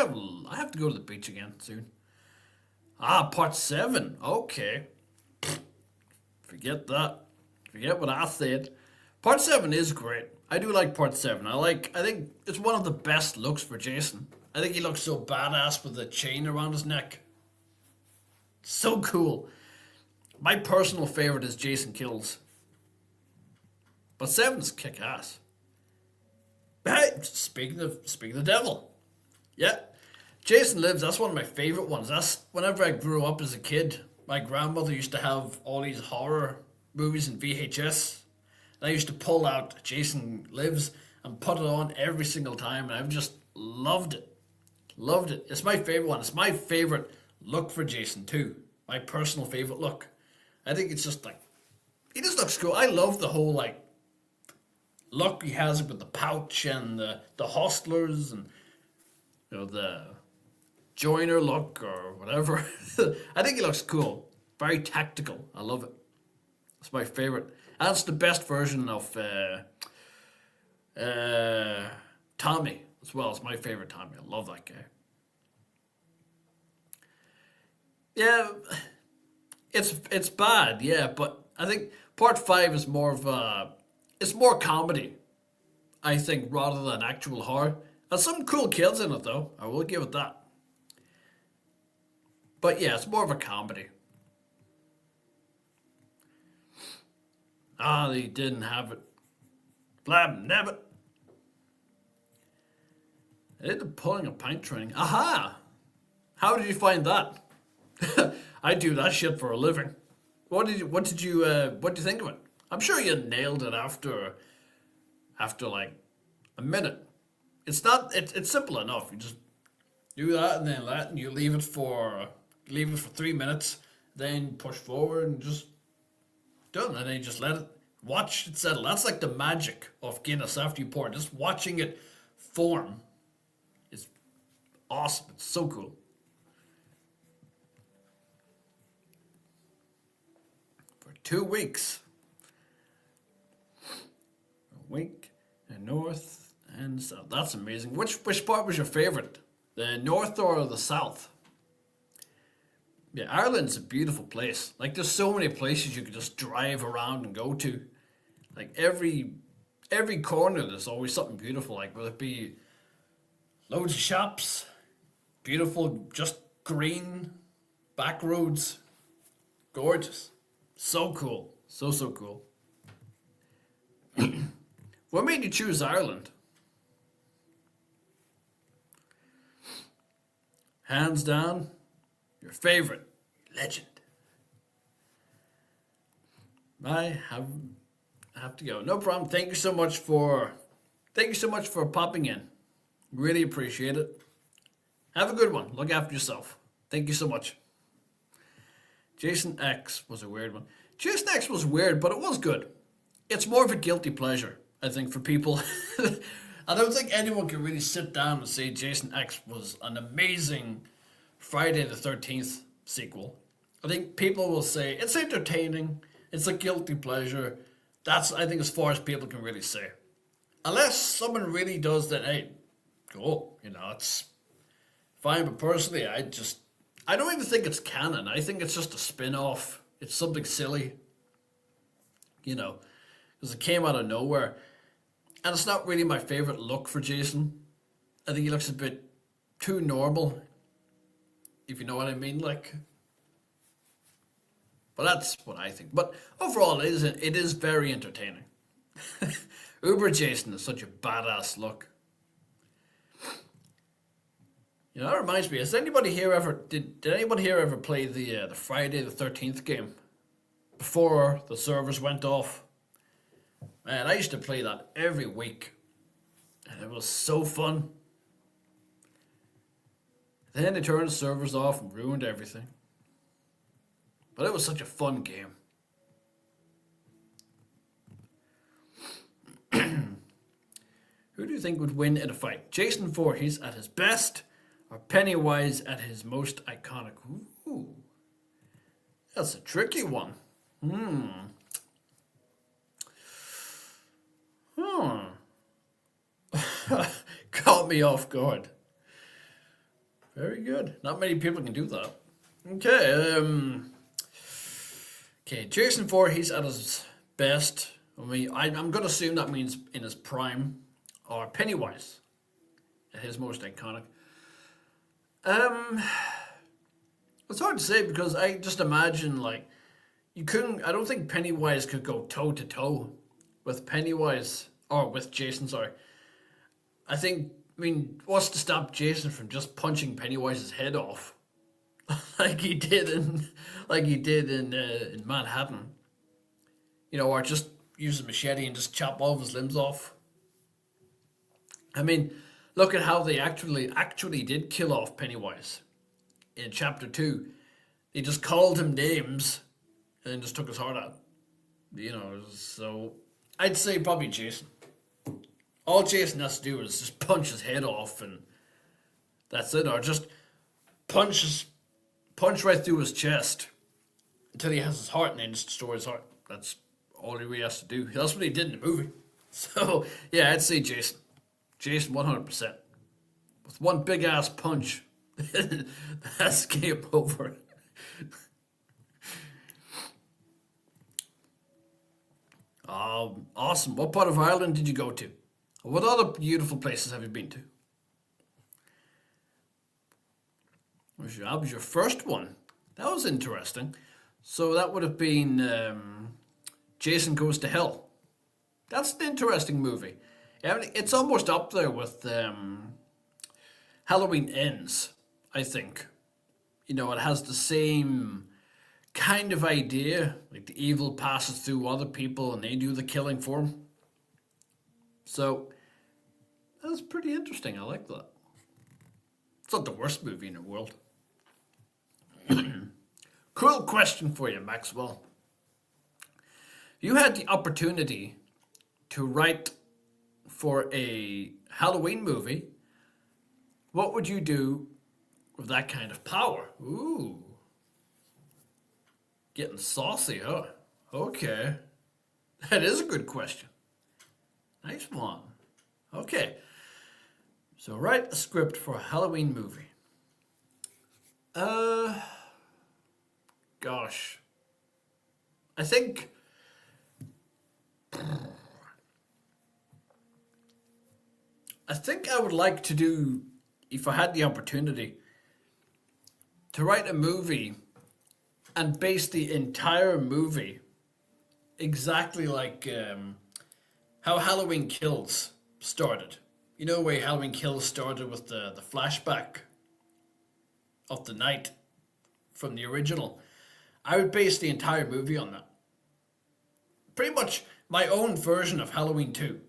have to go to the beach again soon. Ah, part 7. Okay. Forget that. Forget what I said. Part 7 is great. I do like part 7. I think it's one of the best looks for Jason. I think he looks so badass with the chain around his neck. So cool. My personal favorite is Jason Kills. But 7's kick ass. Hey, speaking of the devil. Yeah. Jason Lives, that's one of my favorite ones. That's whenever I grew up as a kid, my grandmother used to have all these horror movies in VHS. And I used to pull out Jason Lives and put it on every single time, and I've just loved it. Loved it. It's my favorite one. It's my favorite look for Jason too. My personal favorite look. I think it's just like, he just looks cool. I love the whole like look he has with the pouch and the hostlers and the joiner look or whatever. I think he looks cool. Very tactical. I love it. It's my favorite. And it's the best version of Tommy as well. It's my favorite Tommy. I love that guy. Yeah, it's bad, yeah, but I think part 5 is more of it's more comedy, I think, rather than actual horror. There's some cool kills in it though, I will give it that. But yeah, it's more of a comedy. Ah, they didn't have it. Blab nabbit. I did the pulling a pint training. Aha! How did you find that? I do that shit for a living. What did you think of it? I'm sure you nailed it after like a minute. It's simple enough. You just do that and then that, and you leave it for 3 minutes, then push forward and just done. And then you just let it watch it settle. That's like the magic of Guinness after you pour it. Just watching it form is awesome. It's so cool. For 2 weeks. A week and north and south. That's amazing. Which part was your favorite? The north or the south? Yeah, Ireland's a beautiful place. Like, there's so many places you could just drive around and go to. Like, every corner there's always something beautiful. Like, whether it be loads of shops, beautiful, just green, back roads. Gorgeous. So cool. So cool. What made you choose Ireland? Hands down, your favorite legend. I have to go. No problem. Thank you so much for popping in. Really appreciate it. Have a good one. Look after yourself. Thank you so much. Jason X was a weird one. Jason X was weird, but it was good. It's more of a guilty pleasure, I think, for people. I don't think anyone can really sit down and say Jason X was an amazing Friday the 13th sequel. I think people will say it's entertaining, it's a guilty pleasure. That's, I think, as far as people can really say. Unless someone really does, then hey, go. It's fine. But personally, I don't even think it's canon. I think it's just a spin off. It's something silly, you know, because it came out of nowhere. And it's not really my favorite look for Jason. I think he looks a bit too normal, if you know what I mean. But that's what I think. But overall, it is very entertaining. Uber Jason is such a badass look. That reminds me. Has anybody here ever did anybody here ever play the Friday the 13th game before the servers went off? Man, I used to play that every week, and it was so fun. Then they turned the servers off and ruined everything. But it was such a fun game. Who do you think would win in a fight? Jason Voorhees at his best, or Pennywise at his most iconic? Ooh, that's a tricky one. Caught me off guard. Very good. Not many people can do that. Okay, Jason Voorhees at his best. I'm going to assume that means in his prime, or Pennywise at his most iconic. It's hard to say because I just imagine you couldn't. I don't think Pennywise could go toe to toe with Pennywise or with Jason. Sorry. What's to stop Jason from just punching Pennywise's head off, like he did in Manhattan? Or just use a machete and just chop all of his limbs off. Look at how they actually did kill off Pennywise in Chapter 2. They just called him names and then just took his heart out. So I'd say probably Jason. All Jason has to do is just punch his head off and that's it. Or just punch right through his chest until he has his heart and then just destroy his heart. That's all he really has to do. That's what he did in the movie. So, yeah, I'd say Jason. Jason 100%. With one big ass punch, that's game over. Awesome. What part of Ireland did you go to? What other beautiful places have you been to? That was your first one. That was interesting. So that would have been Jason Goes to Hell. That's an interesting movie. It's almost up there with Halloween Ends, I think. It has the same kind of idea. Like the evil passes through other people and they do the killing for them. So, that's pretty interesting. I like that. It's not the worst movie in the world. Cool question for you, Maxwell. If you had the opportunity to write for a Halloween movie, what would you do with that kind of power? Ooh. Getting saucy, huh? Okay. That is a good question. Nice one. Okay. So write a script for a Halloween movie. Gosh. I think I would like to do, if I had the opportunity, to write a movie and base the entire movie exactly like how Halloween Kills started. Where Halloween Kills started with the flashback of the night from the original. I would base the entire movie on that. Pretty much my own version of Halloween 2.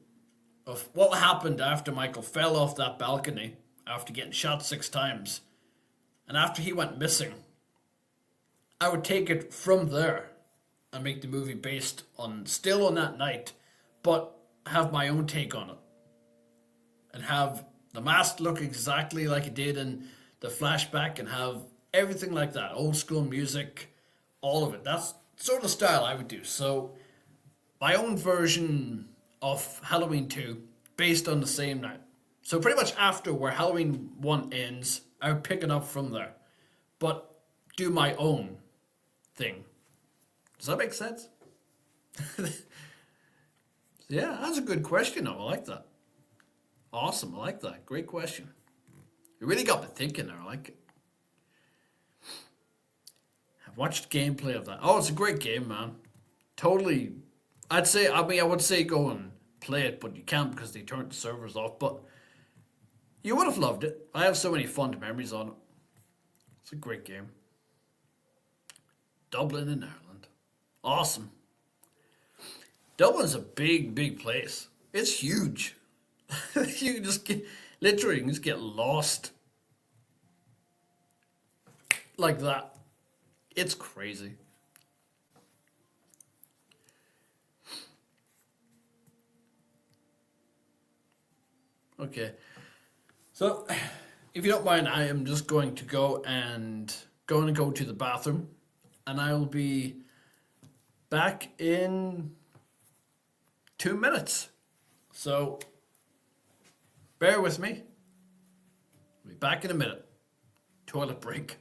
Of what happened after Michael fell off that balcony after getting shot 6 times. And after he went missing. I would take it from there and make the movie based still on that night, but have my own take on it. And have the mask look exactly like it did in the flashback and have everything like that. Old school music, all of it. That's sort of style I would do. So, my own version of Halloween 2 based on the same night. So pretty much after where Halloween 1 ends, I would pick it up from there. But do my own thing. Does that make sense? Yeah, that's a good question though. I like that. Awesome, I like that. Great question. You really got me thinking there. I like it. I've watched gameplay of that. Oh, it's a great game, man. Totally. I would say go and play it, but you can't because they turned the servers off. But you would have loved it. I have so many fond memories on it. It's a great game. Dublin in Ireland. Awesome. Dublin's a big, big place. It's huge. You can just get, literally, you can just get lost like that. It's crazy. Okay. So, if you don't mind, I am just going to go to the bathroom, and I will be back in 2 minutes. So, bear with me. I'll be back in a minute. Toilet break.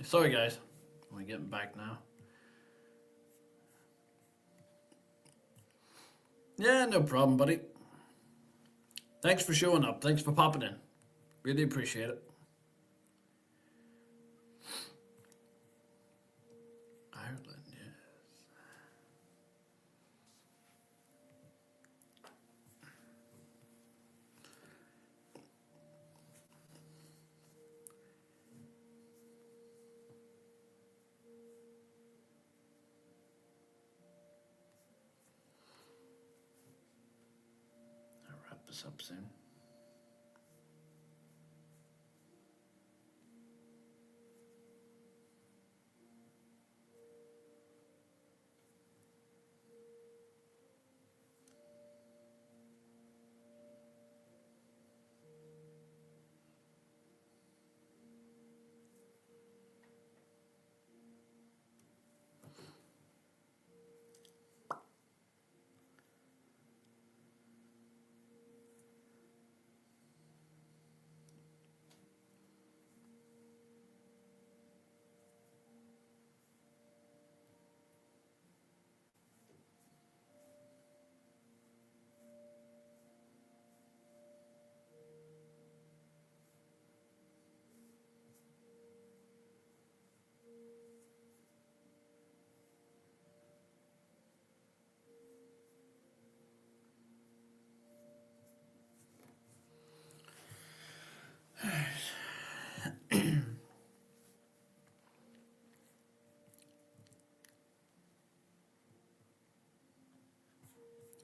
Sorry, guys. We're getting back now. Yeah, no problem, buddy. Thanks for showing up. Thanks for popping in. Really appreciate it. Ireland, yeah. I'll wrap this up soon.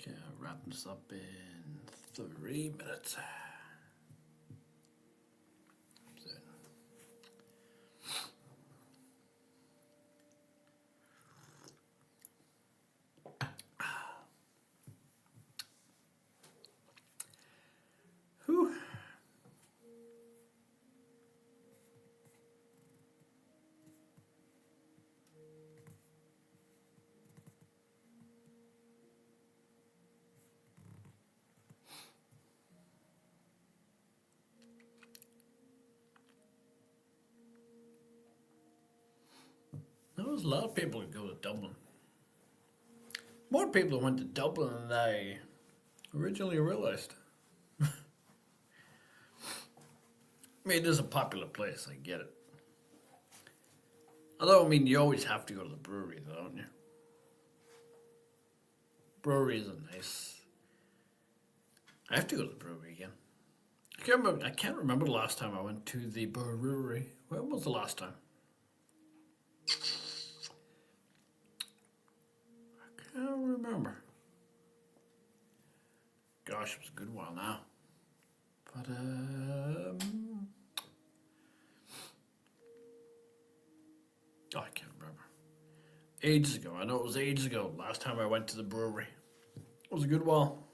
Okay, I'll wrap this up in 3 minutes. Whew. There was a lot of people who go to Dublin. More people went to Dublin than I originally realized. I mean, it is a popular place, I get it. Although, I mean, you always have to go to the brewery, though, don't you? Brewery is a nice... I have to go to the brewery again. I can't remember the last time I went to the brewery. When was the last time? I can't remember. Gosh, it was a good while now. But, oh, I can't remember. Ages ago. I know it was ages ago. Last time I went to the brewery. It was a good while.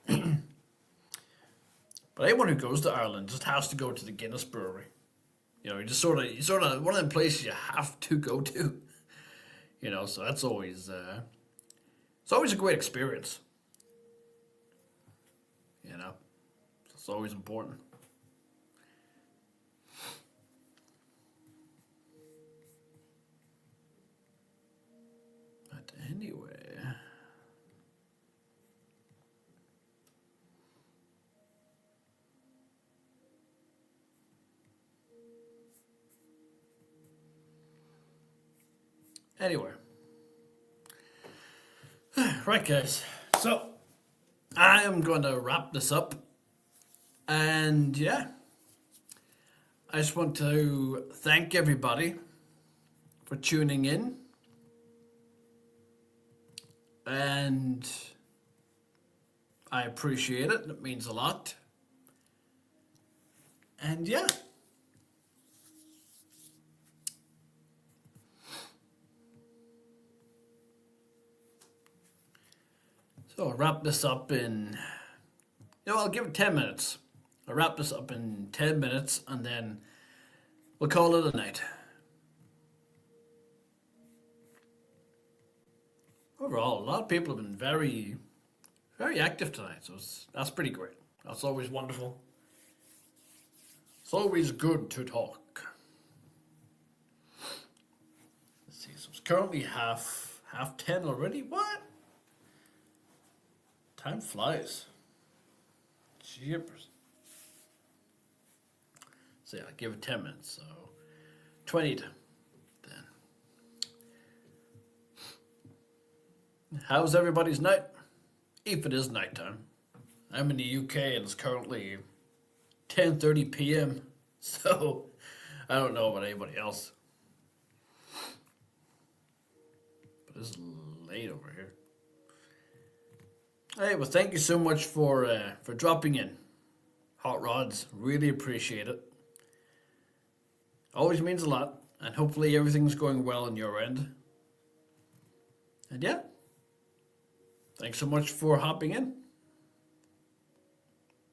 But anyone who goes to Ireland just has to go to the Guinness Brewery. You know, you sort of one of them places you have to go to. You know, so that's always it's always a great experience. You know, it's always important. But anyway. Anyway. Right, guys. So, I am going to wrap this up. And yeah, I just want to thank everybody for tuning in. And I appreciate it. It means a lot. And yeah. So I'll wrap this up in, I'll give it 10 minutes. I'll wrap this up in 10 minutes and then we'll call it a night. Overall, a lot of people have been very, very active tonight, so that's pretty great. That's always wonderful. It's always good to talk. currently half 10 already. What? Time flies. Jeepers. So yeah, give it 10 minutes. So 20 to then. How's everybody's night? If it is nighttime. I'm in the UK and it's currently 10:30 p.m. So I don't know about anybody else. But it's late over here. Hey, well, thank you so much for dropping in, Hot Rods. Really appreciate it. Always means a lot, and hopefully everything's going well on your end. And yeah, thanks so much for hopping in.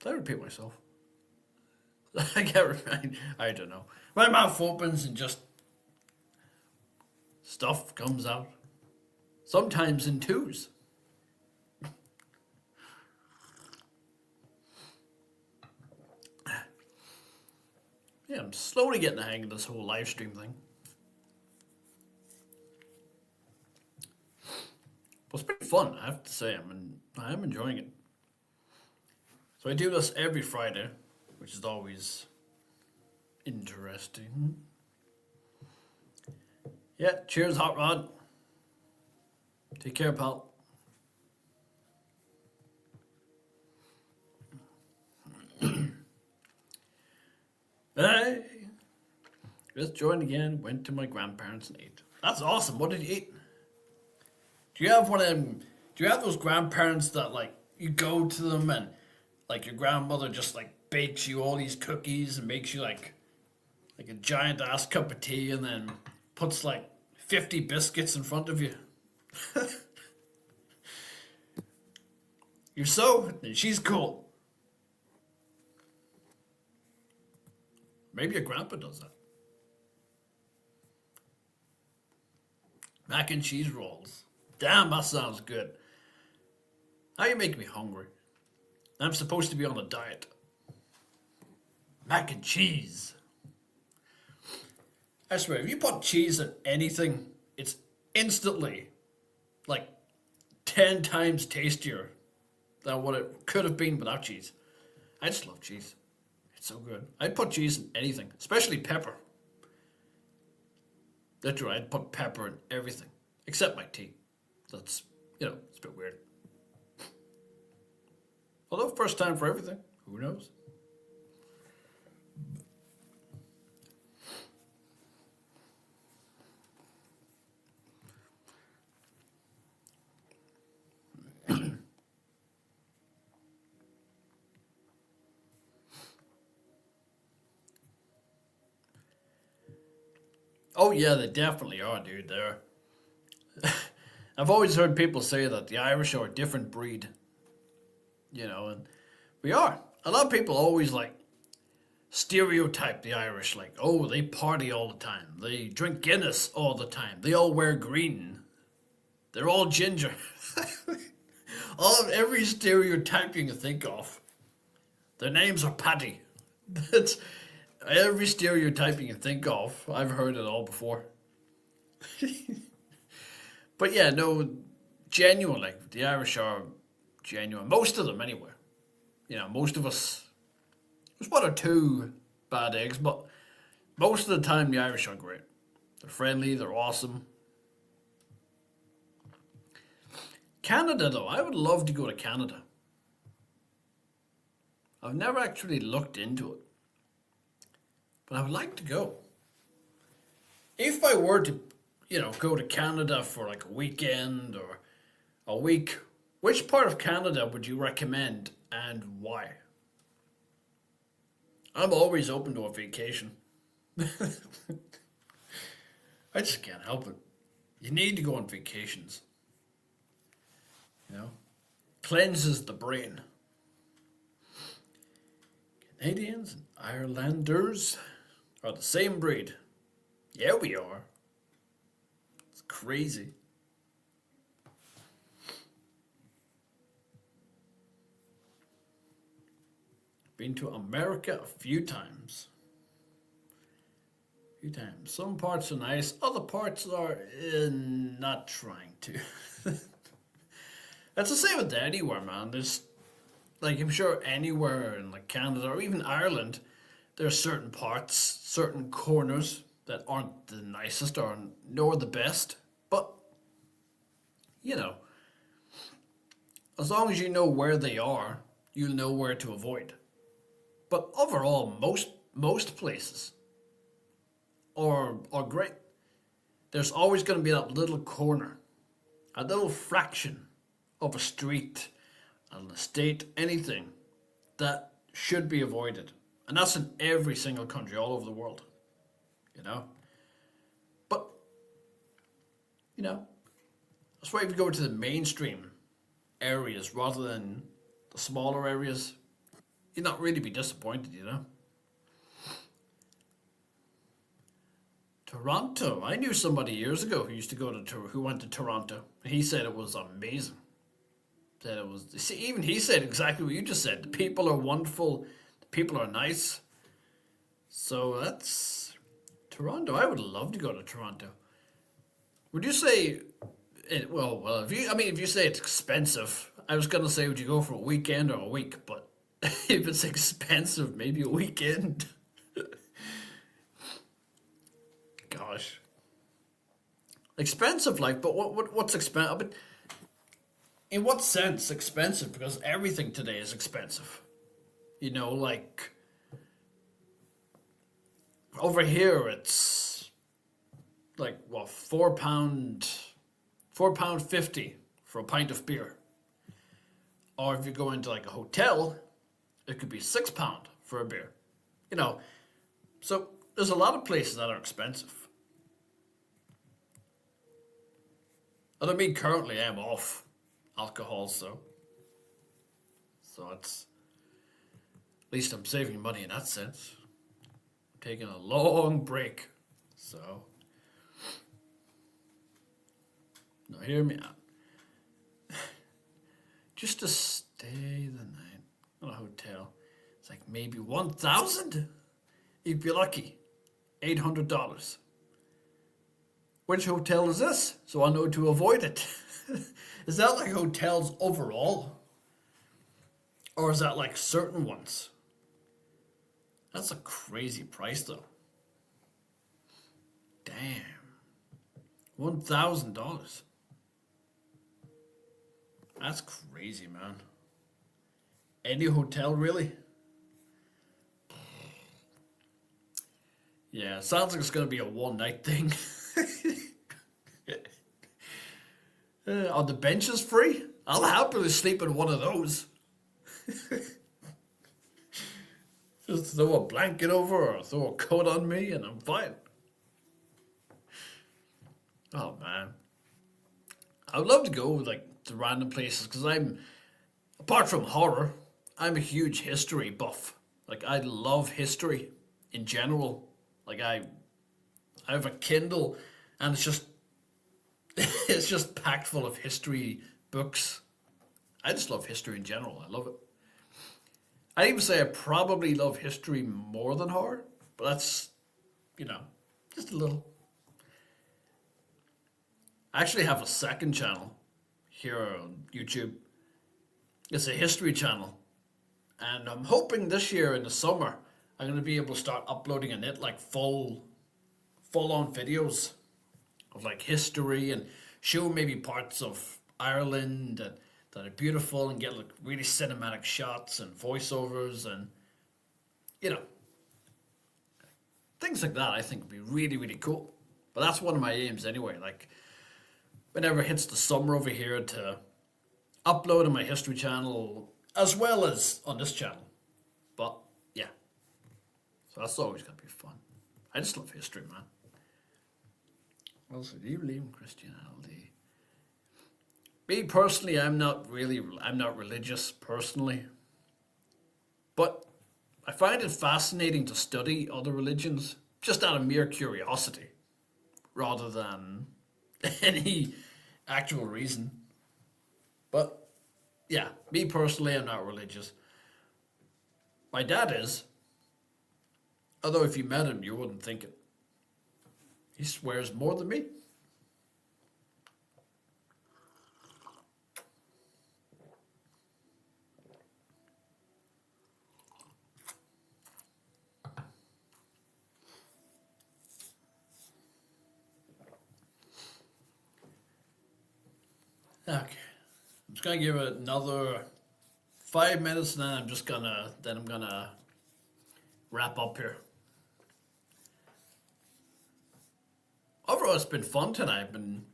Did I repeat myself? I can't remember. I don't know. My mouth opens and just stuff comes out. Sometimes in twos. Yeah, I'm slowly getting the hang of this whole live stream thing. But it's pretty fun, I have to say. I'm enjoying it. So I do this every Friday, which is always interesting. Yeah, cheers, Hot Rod. Take care, pal. Hey, just joined again. Went to my grandparents and ate. That's awesome. What did you eat? Do you have one of them? Do you have those grandparents that like you go to them and like your grandmother just like bakes you all these cookies and makes you like a giant ass cup of tea and then puts like 50 biscuits in front of you? You're so, and she's cool. Maybe your grandpa does that. Mac and cheese rolls. Damn, that sounds good. Now you make me hungry. I'm supposed to be on a diet. Mac and cheese. I swear, if you put cheese in anything, it's instantly like 10 times tastier than what it could have been without cheese. I just love cheese. It's so good. I'd put cheese in anything, especially pepper. Literally, I'd put pepper in everything, except my tea. That's, it's a bit weird. Although, first time for everything. Who knows? Oh yeah, they definitely are, dude. They're. I've always heard people say that the Irish are a different breed. And we are. A lot of people always like stereotype the Irish like, oh, they party all the time. They drink Guinness all the time. They all wear green. They're all ginger. Every stereotype you can think of. Their names are Paddy. That's every stereotype you can think of. I've heard it all before. But yeah, no, genuinely, the Irish are genuine. Most of them, anyway. Most of us. There's one or two bad eggs, but most of the time the Irish are great. They're friendly, they're awesome. Canada, though, I would love to go to Canada. I've never actually looked into it, but I would like to go. If I were to, go to Canada for like a weekend or a week, which part of Canada would you recommend and why? I'm always open to a vacation. I just can't help it. You need to go on vacations. Cleanses the brain. Canadians and Irelanders are the same breed. Yeah, we are. It's crazy. Been to America a few times. few times. Some parts are nice, other parts are not trying to. That's the same with anywhere, man. There's like I'm sure anywhere in like Canada or even Ireland, there are certain parts, certain corners that aren't the nicest or nor the best. But you know, as long as you know where they are, you'll know where to avoid. But overall, most places are great. There's always going to be that little corner, a little fraction of a street, an estate, anything that should be avoided. And that's in every single country all over the world, you know? But, you know, that's why if you go to the mainstream areas rather than the smaller areas, you'd not really be disappointed, you know? Toronto. I knew somebody years ago who used to go to who went to Toronto. He said it was amazing. That it was. See, even he said exactly what you just said. The people are wonderful. The people are nice. So that's Toronto. I would love to go to Toronto. Would you say? Well, if you say it's expensive, I was gonna say would you go for a weekend or a week, but if it's expensive, maybe a weekend. Gosh, expensive, like, but what's expensive? But in what sense expensive? Because everything today is expensive. You know, like over here, it's like what £4.50 for a pint of beer. Or if you go into like a hotel, it could be £6 for a beer. You know, so there's a lot of places that are expensive. Although me currently I'm off alcohol, so it's at least I'm saving money in that sense. I'm taking a long break, so now hear me out. Just to stay the night in a hotel, it's like maybe 1,000. You'd be lucky, $800. Which hotel is this? So I know to avoid it. Is that like hotels overall? Or is that like certain ones? That's a crazy price though. Damn. $1,000. That's crazy, man. Any hotel, really? Yeah, sounds like it's going to be a one-night thing. Are the benches free? I'll happily sleep in one of those. Just throw a blanket over or throw a coat on me and I'm fine. Oh man. I would love to go like to random places because apart from horror, I'm a huge history buff. Like I love history in general. Like I have a Kindle and it's just it's just packed full of history books. I just love history in general. I love it. I'd even say I probably love history more than horror, but that's, just a little. I actually have a second channel here on YouTube. It's a history channel. And I'm hoping this year in the summer, I'm going to be able to start uploading on it like full on videos of like history and show maybe parts of Ireland that are beautiful and get like really cinematic shots and voiceovers and things like that. I think would be really, really cool. But that's one of my aims anyway. Like whenever it hits the summer over here to upload on my history channel as well as on this channel. But yeah. So that's always gonna be fun. I just love history, man. Also, do you believe in Christianity? Me personally, I'm not religious personally. But I find it fascinating to study other religions just out of mere curiosity rather than any actual reason. But yeah, me personally, I'm not religious. My dad is. Although if you met him, you wouldn't think it. He swears more than me. Okay. I'm just gonna give it another 5 minutes and then I'm gonna wrap up here. Overall, it's been fun tonight. I've been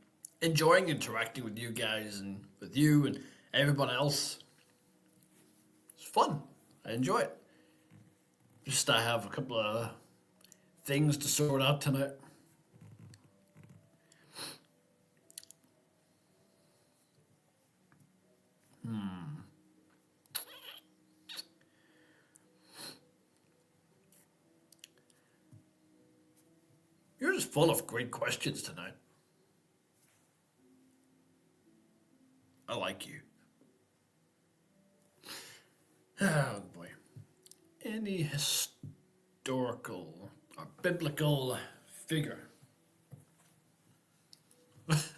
enjoying interacting with you guys and with you and everyone else. It's fun. I enjoy it. Just I have a couple of things to sort out tonight. You're just full of great questions tonight. I like you. Oh boy. Any historical or biblical figure? If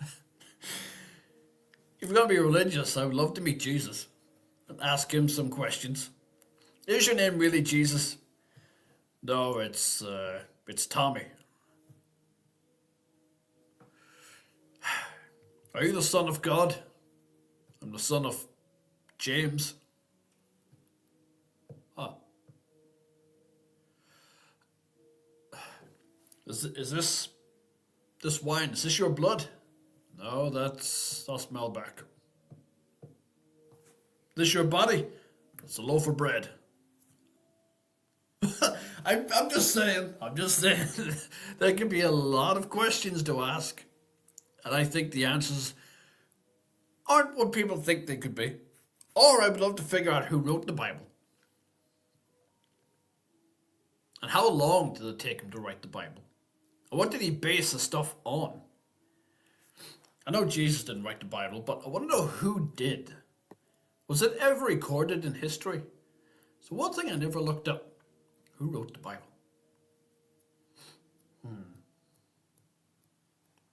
you're going to be religious, I would love to meet Jesus and ask him some questions. Is your name really Jesus? No, it's Tommy. Are you the son of God? I'm the son of James. Ah. Is this wine? Is this your blood? No, that's Melback. This your body? It's a loaf of bread. I'm just saying. I'm just saying. There could be a lot of questions to ask. And I think the answers aren't what people think they could be. Or I would love to figure out who wrote the Bible. And how long did it take him to write the Bible? And what did he base the stuff on? I know Jesus didn't write the Bible, but I want to know who did. Was it ever recorded in history? So one thing I never looked up. Who wrote the Bible?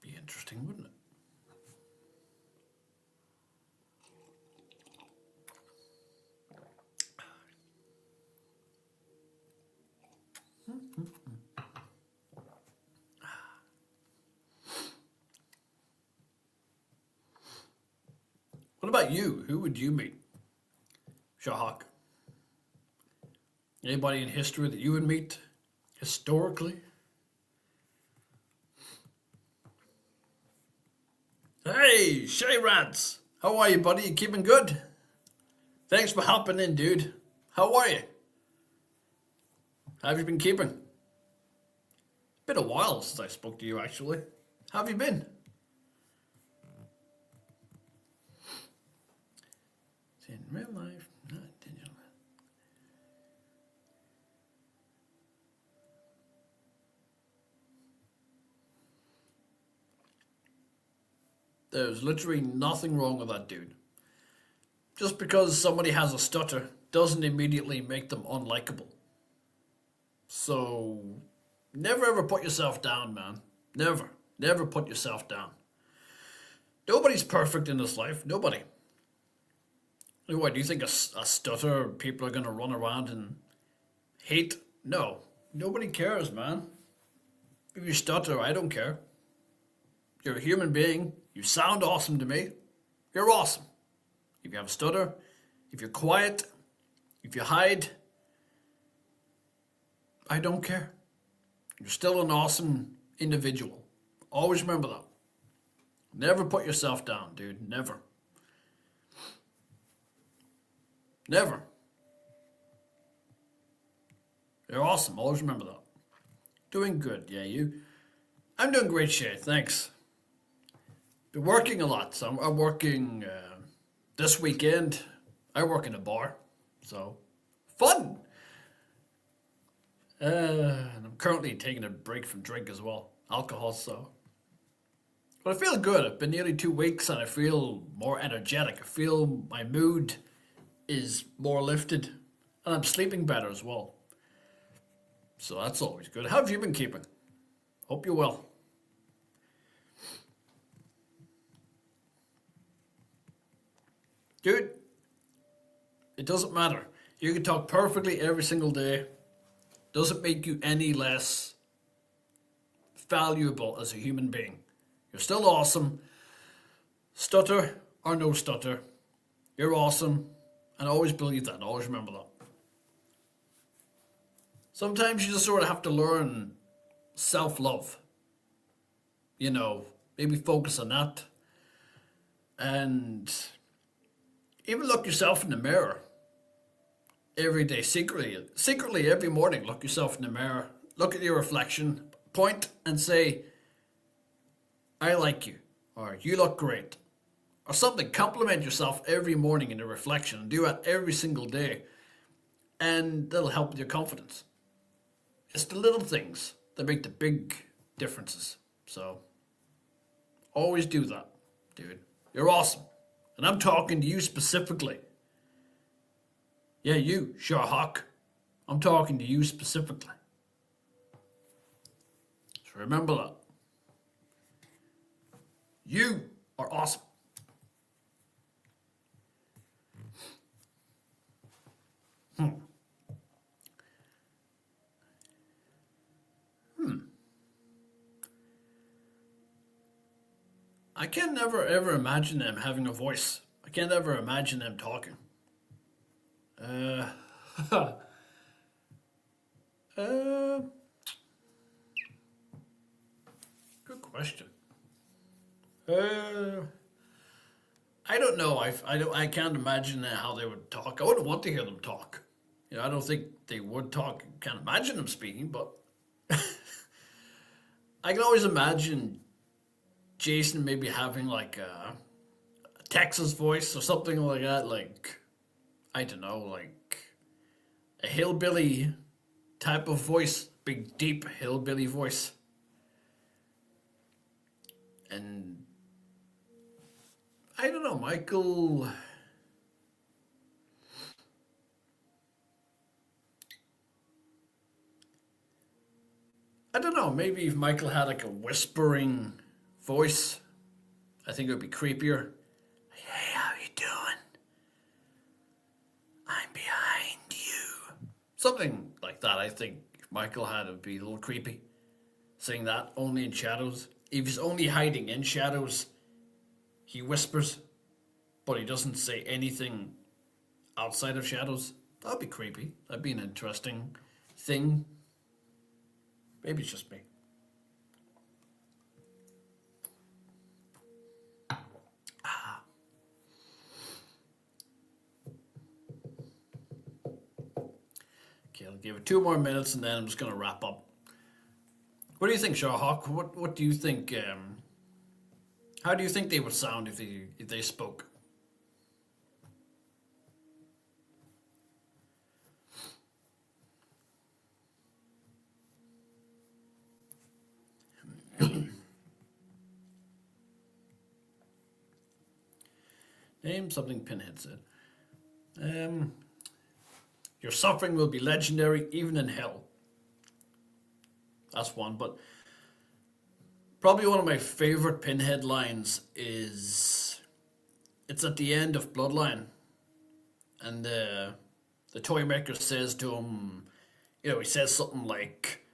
Be interesting, wouldn't it? What about you? Who would you meet? Shahak. Anybody in history that you would meet? Historically? Hey, Shay Rants! How are you, buddy? You keeping good? Thanks for hopping in, dude. How are you? How have you been keeping? Been a while since I spoke to you, actually. How have you been? In real life, not digital. There's literally nothing wrong with that dude. Just because somebody has a stutter doesn't immediately make them unlikable. So, never ever put yourself down, man. Never. Never put yourself down. Nobody's perfect in this life. Nobody. What, do you think a stutter people are going to run around and hate? No. Nobody cares, man. If you stutter, I don't care. You're a human being. You sound awesome to me. You're awesome. If you have a stutter, if you're quiet, if you hide, I don't care. You're still an awesome individual. Always remember that. Never put yourself down, dude. Never. Never. You're awesome. Always remember that. Doing good. Yeah, you. I'm doing great, Shay. Thanks. Been working a lot. So I'm working this weekend. I work in a bar. So, fun. And I'm currently taking a break from drink as well. Alcohol, so. But I feel good. It's been nearly 2 weeks and I feel more energetic. I feel my mood is more lifted. And I'm sleeping better as well. So that's always good. How have you been keeping? Hope you're well. Dude, it doesn't matter. You can talk perfectly every single day. Doesn't make you any less valuable as a human being. You're still awesome. Stutter or no stutter. You're awesome. And always believe that. And always remember that. Sometimes you just sort of have to learn self-love. You know, maybe focus on that. And even look yourself in the mirror every day, secretly every morning. Look yourself in the mirror, look at your reflection, point and say, I like you, or you look great, or something. Compliment yourself every morning in the reflection, and do that every single day, and that'll help with your confidence. It's the little things that make the big differences. So always do that, dude. You're awesome. And I'm talking to you specifically. Yeah, you, Sharhawk. I'm talking to you specifically. So remember that. You are awesome. I can never ever imagine them having a voice. I can't ever imagine them talking. Uh, uh, good question. I don't know. I can't imagine how they would talk. I wouldn't want to hear them talk. You know, I don't think they would talk. Can't imagine them speaking, but I can always imagine Jason maybe having like a Texas voice or something like that. Like, I don't know, like a hillbilly type of voice, big deep hillbilly voice. And I don't know, Michael. I don't know, maybe if Michael had like a whispering voice, I think it would be creepier. Hey, how you doing? I'm behind you. Something like that, I think if Michael had, it would be a little creepy. Saying that only in shadows. If he's only hiding in shadows, he whispers, but he doesn't say anything outside of shadows. That'd be creepy. That'd be an interesting thing. Maybe it's just me. Okay, I'll give it 2 more minutes and then I'm just going to wrap up. What do you think, Shawhawk? What do you think? How do you think they would sound if they spoke? Name something Pinhead said. Your suffering will be legendary even in hell. That's one, but probably one of my favorite Pinhead lines is it's at the end of Bloodline, and the toy maker says to him, you know, he says something like,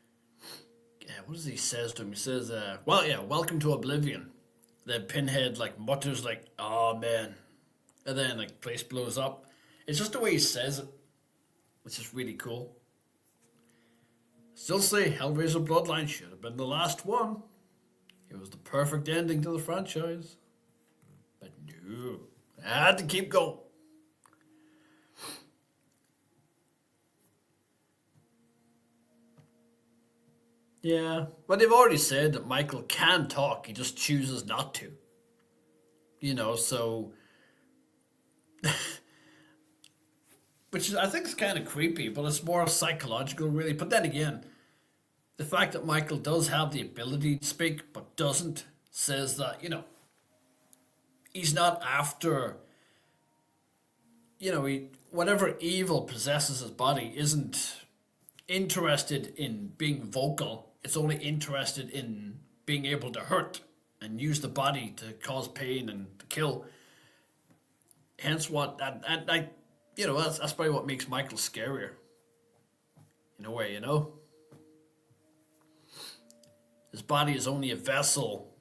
what does he says to him? He says, well, yeah, welcome to Oblivion. Then Pinhead like mutters like, oh man, and then like place blows up. It's just the way he says it, which is really cool. Still say Hellraiser Bloodline should have been the last one. It was the perfect ending to the franchise. But no, I had to keep going. Yeah, but they've already said that Michael can talk, he just chooses not to. You know, so which is, I think is kind of creepy, but it's more psychological, really. But then again, the fact that Michael does have the ability to speak but doesn't says that, you know, he's not after, you know, whatever evil possesses his body isn't interested in being vocal. It's only interested in being able to hurt and use the body to cause pain and to kill. Hence what, and I, that's probably what makes Michael scarier, in a way, you know? His body is only a vessel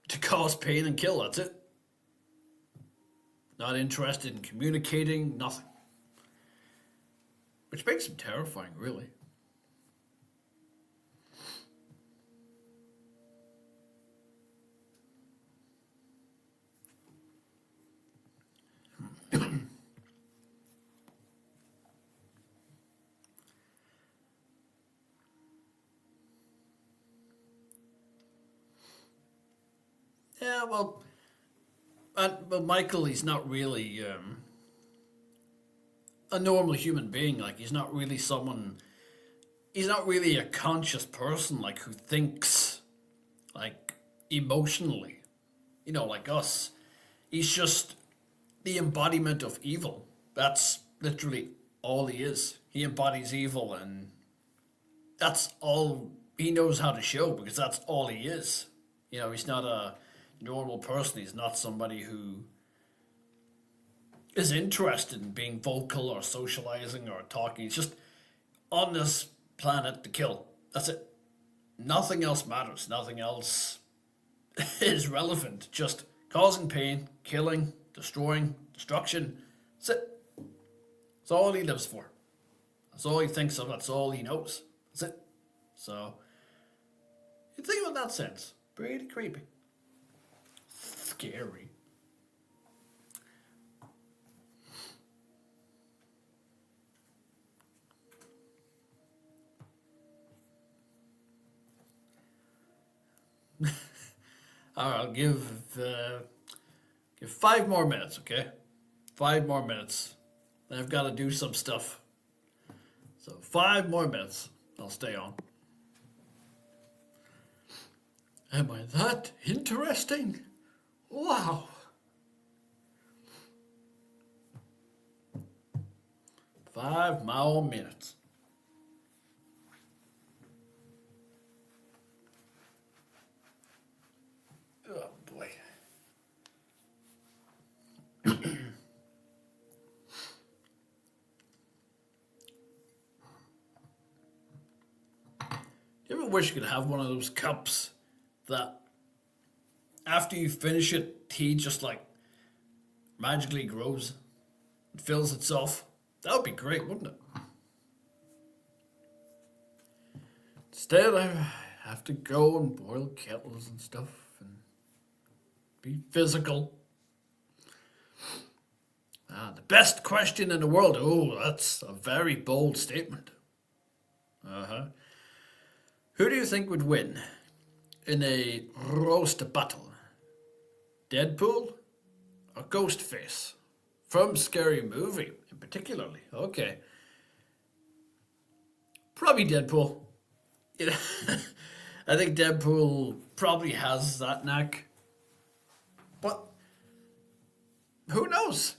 to cause pain and kill, that's it. Not interested in communicating, nothing. Which makes him terrifying, really. Yeah, well, Michael, he's not really a normal human being. Like, he's not really someone. He's not really a conscious person, like, who thinks, like, emotionally. Like us. He's just the embodiment of evil. That's literally all he is. He embodies evil, and that's all he knows how to show because that's all he is. He's not a normal person. He's not somebody who is interested in being vocal or socializing or talking. He's just on this planet to kill. That's it. Nothing else matters. Nothing else is relevant. Just causing pain, killing, destroying, destruction. That's it. That's all he lives for. That's all he thinks of. That's all he knows. That's it. So, you think about that sense. Pretty creepy. Scary. All right, I'll give 5 more minutes, okay? 5 more minutes. Then I've got to do some stuff. So 5 more minutes. I'll stay on. Am I that interesting? Wow. 5 more minutes. Oh boy. You ever wish you could have one of those cups that after you finish it, tea just like magically grows and fills itself? That would be great, wouldn't it? Instead, I have to go and boil kettles and stuff and be physical. The best question in the world. Oh, that's a very bold statement. Uh-huh. Who do you think would win in a roast battle? Deadpool or Ghostface? From Scary Movie, in particularly. Okay. Probably Deadpool. I think Deadpool probably has that knack. But who knows?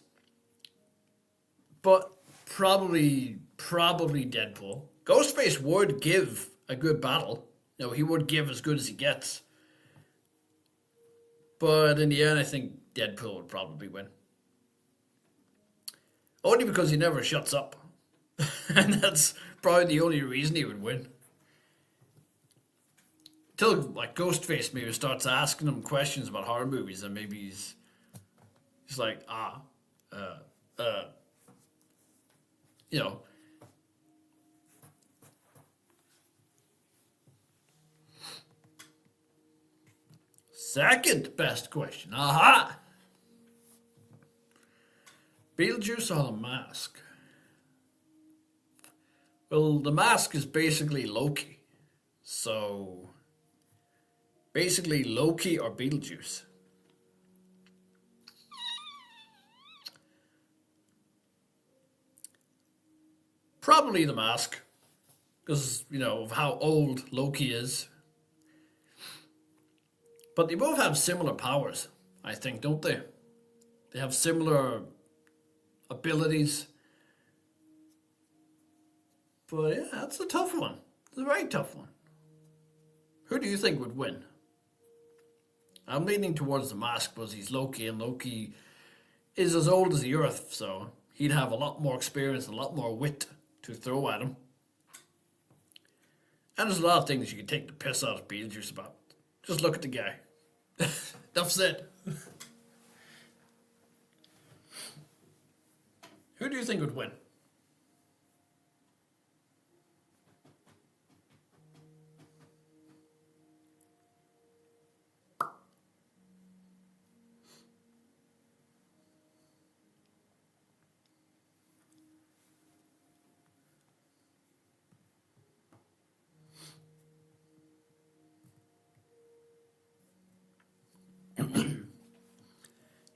But probably Deadpool. Ghostface would give a good battle. He would give as good as he gets. But in the end, I think Deadpool would probably win. Only because he never shuts up. And that's probably the only reason he would win. Till like Ghostface maybe starts asking him questions about horror movies, and maybe he's like, you know. Second best question. Aha! Beetlejuice or The Mask? Well, The Mask is basically Loki. So, basically Loki or Beetlejuice. Probably The Mask. Because, of how old Loki is. But they both have similar powers, I think, don't they? They have similar abilities. But yeah, that's a tough one. It's a very tough one. Who do you think would win? I'm leaning towards The Mask because he's Loki, and Loki is as old as the earth, so he'd have a lot more experience and a lot more wit to throw at him. And there's a lot of things you can take the piss out of Beetlejuice about. Just look at the guy. Enough said. Who do you think would win?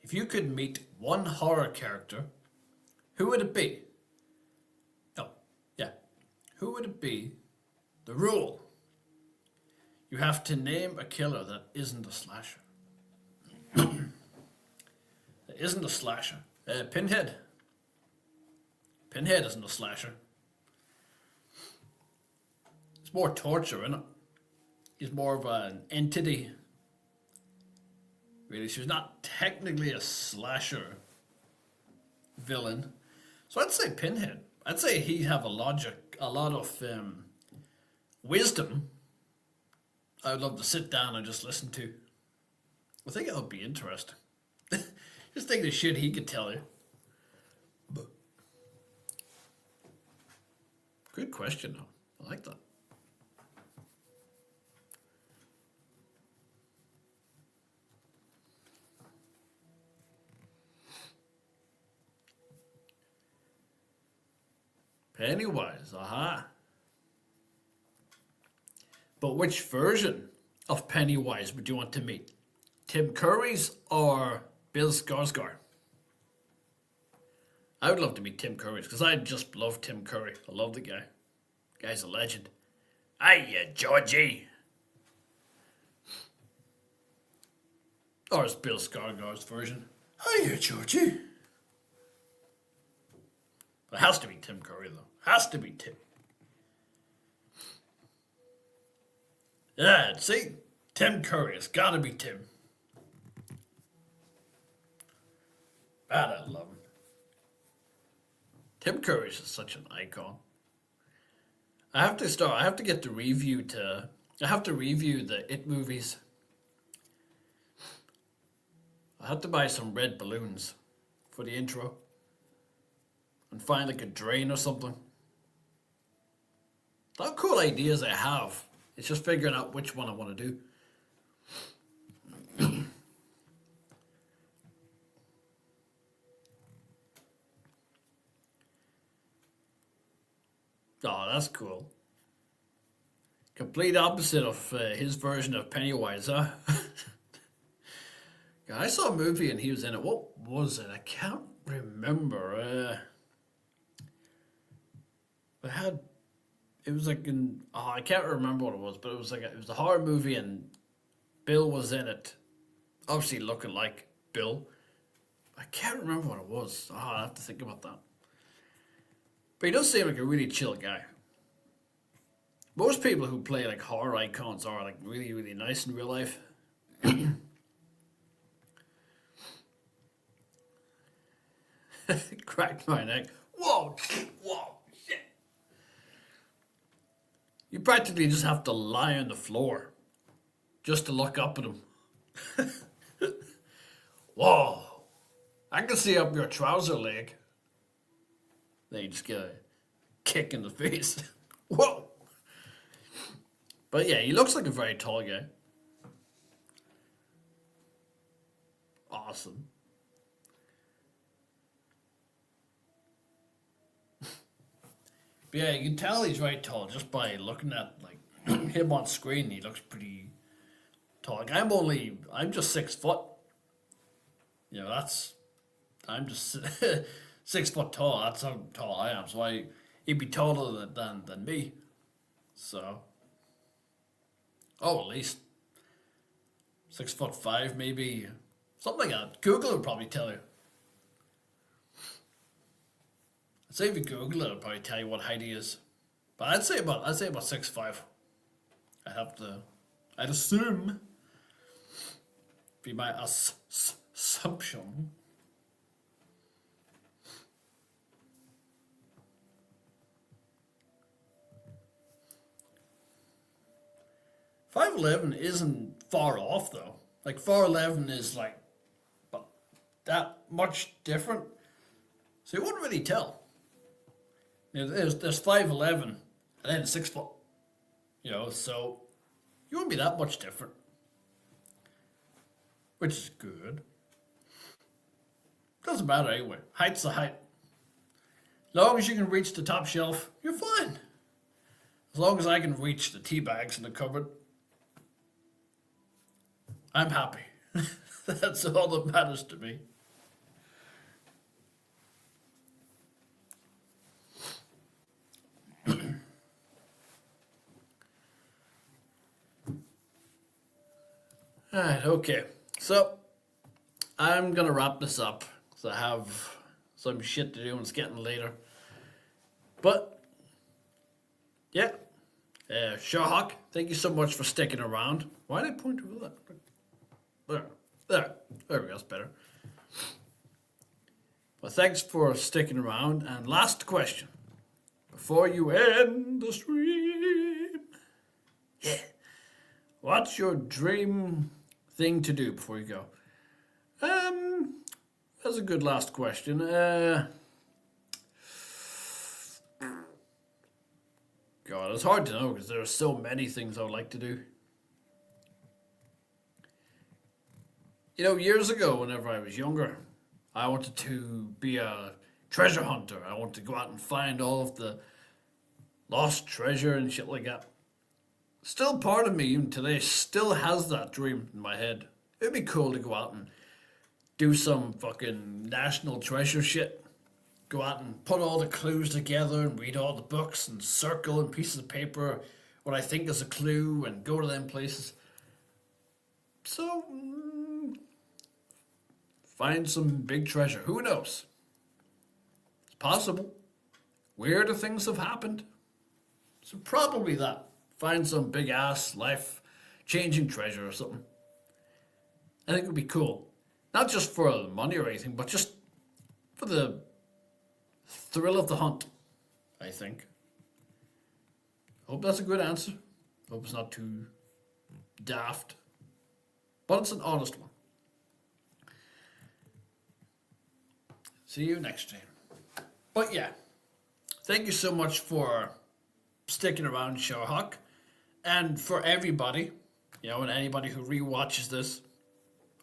If you could meet one horror character, who would it be? Oh, yeah. Who would it be? The rule. You have to name a killer that isn't a slasher. That isn't a slasher. Pinhead. Pinhead isn't a slasher. It's more torture, isn't it? He's more of an entity. Really, she's not technically a slasher villain. So I'd say Pinhead. I'd say he'd have a lot of wisdom I would love to sit down and just listen to. I think it would be interesting. Just think the shit he could tell you. Good question, though. I like that. Pennywise, aha. But which version of Pennywise would you want to meet? Tim Curry's or Bill Skarsgård? I would love to meet Tim Curry's because I just love Tim Curry. I love the guy. Guy's a legend. Hiya, Georgie. Or it's Bill Skarsgård's version. Hiya, Georgie. It has to be Tim Curry, though. Has to be Tim. Yeah, see? Tim Curry. It's gotta be Tim. God, I love him. Tim Curry is such an icon. I have to get the review to... I have to review the It movies. I have to buy some red balloons for the intro. And find like a drain or something. They're cool ideas I have. It's just figuring out which one I want to do. Oh, that's cool. Complete opposite of his version of Pennywise, huh? Yeah, I saw a movie and he was in it. What was it? I can't remember. It was like I can't remember what it was, but it was it was a horror movie and Bill was in it, obviously looking like Bill. I can't remember what it was. I have to think about that. But he does seem like a really chill guy. Most people who play like horror icons are like really, really nice in real life. Cracked my neck. Whoa, whoa. You practically just have to lie on the floor just to look up at him. Whoa. I can see up your trouser leg. Then you just get a kick in the face. Whoa. But yeah, he looks like a very tall guy. Awesome. But yeah, you can tell he's very tall just by looking at like him on screen. He looks pretty tall. Like I'm just 6 foot. You know, I'm just 6 foot tall. That's how tall I am. So he'd be taller than me. So, at least 6'5", maybe something like that. Google will probably tell you. I'd say if you Google it, it'll probably tell you what height he is. But I'd say about 6'5". I'd assume. Be my assumption. 5'11" isn't far off though. Like 4'11" is like, but that much different. So you wouldn't really tell. There's 5'11" and then 6 foot. So you wouldn't be that much different, which is good. Doesn't matter anyway. Height's the height. As long as you can reach the top shelf, you're fine. As long as I can reach the tea bags in the cupboard, I'm happy. That's all that matters to me. Alright, okay. So, I'm gonna wrap this up because I have some shit to do and it's getting later. But, yeah. Shawhawk, thank you so much for sticking around. Why did I point over that? There we go, that's better. Well, thanks for sticking around. And last question, before you end the stream. Yeah. What's your dream thing to do before you go? That's a good last question. God, it's hard to know because there are so many things I would like to do. Years ago, whenever I was younger, I wanted to be a treasure hunter. I wanted to go out and find all of the lost treasure and shit like that. Still part of me, even today, still has that dream in my head. It'd be cool to go out and do some fucking national treasure shit. Go out and put all the clues together and read all the books and circle in pieces of paper what I think is a clue and go to them places. So, find some big treasure. Who knows? It's possible. Weirder things have happened. So probably that. Find some big ass life changing treasure or something. I think it would be cool. Not just for the money or anything, but just for the thrill of the hunt, I think. Hope that's a good answer. Hope it's not too daft. But it's an honest one. See you next time. But yeah, thank you so much for sticking around, Shawhawk. And for everybody, and anybody who rewatches this,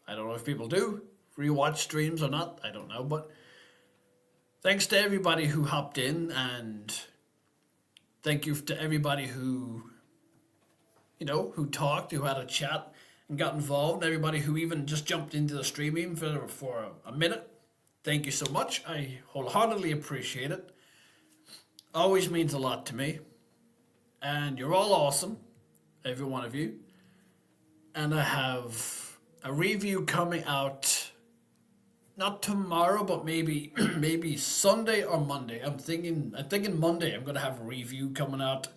I don't know if people do rewatch streams or not, I don't know, but thanks to everybody who hopped in, and thank you to everybody who talked, who had a chat and got involved, and everybody who even just jumped into the stream even for a minute. Thank you so much. I wholeheartedly appreciate it. Always means a lot to me. And you're all awesome, every one of you. And I have a review coming out, not tomorrow, but maybe Sunday or Monday. I'm thinking Monday I'm gonna have a review coming out,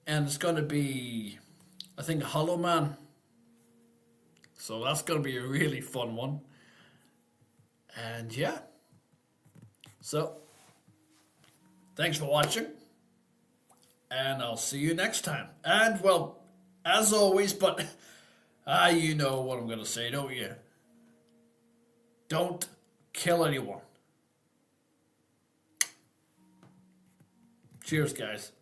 and it's gonna be, I think, Hollow Man. So that's gonna be a really fun one. And yeah. So thanks for watching. And I'll see you next time. And, well, as always, but you know what I'm going to say, don't you? Don't kill anyone. Cheers, guys.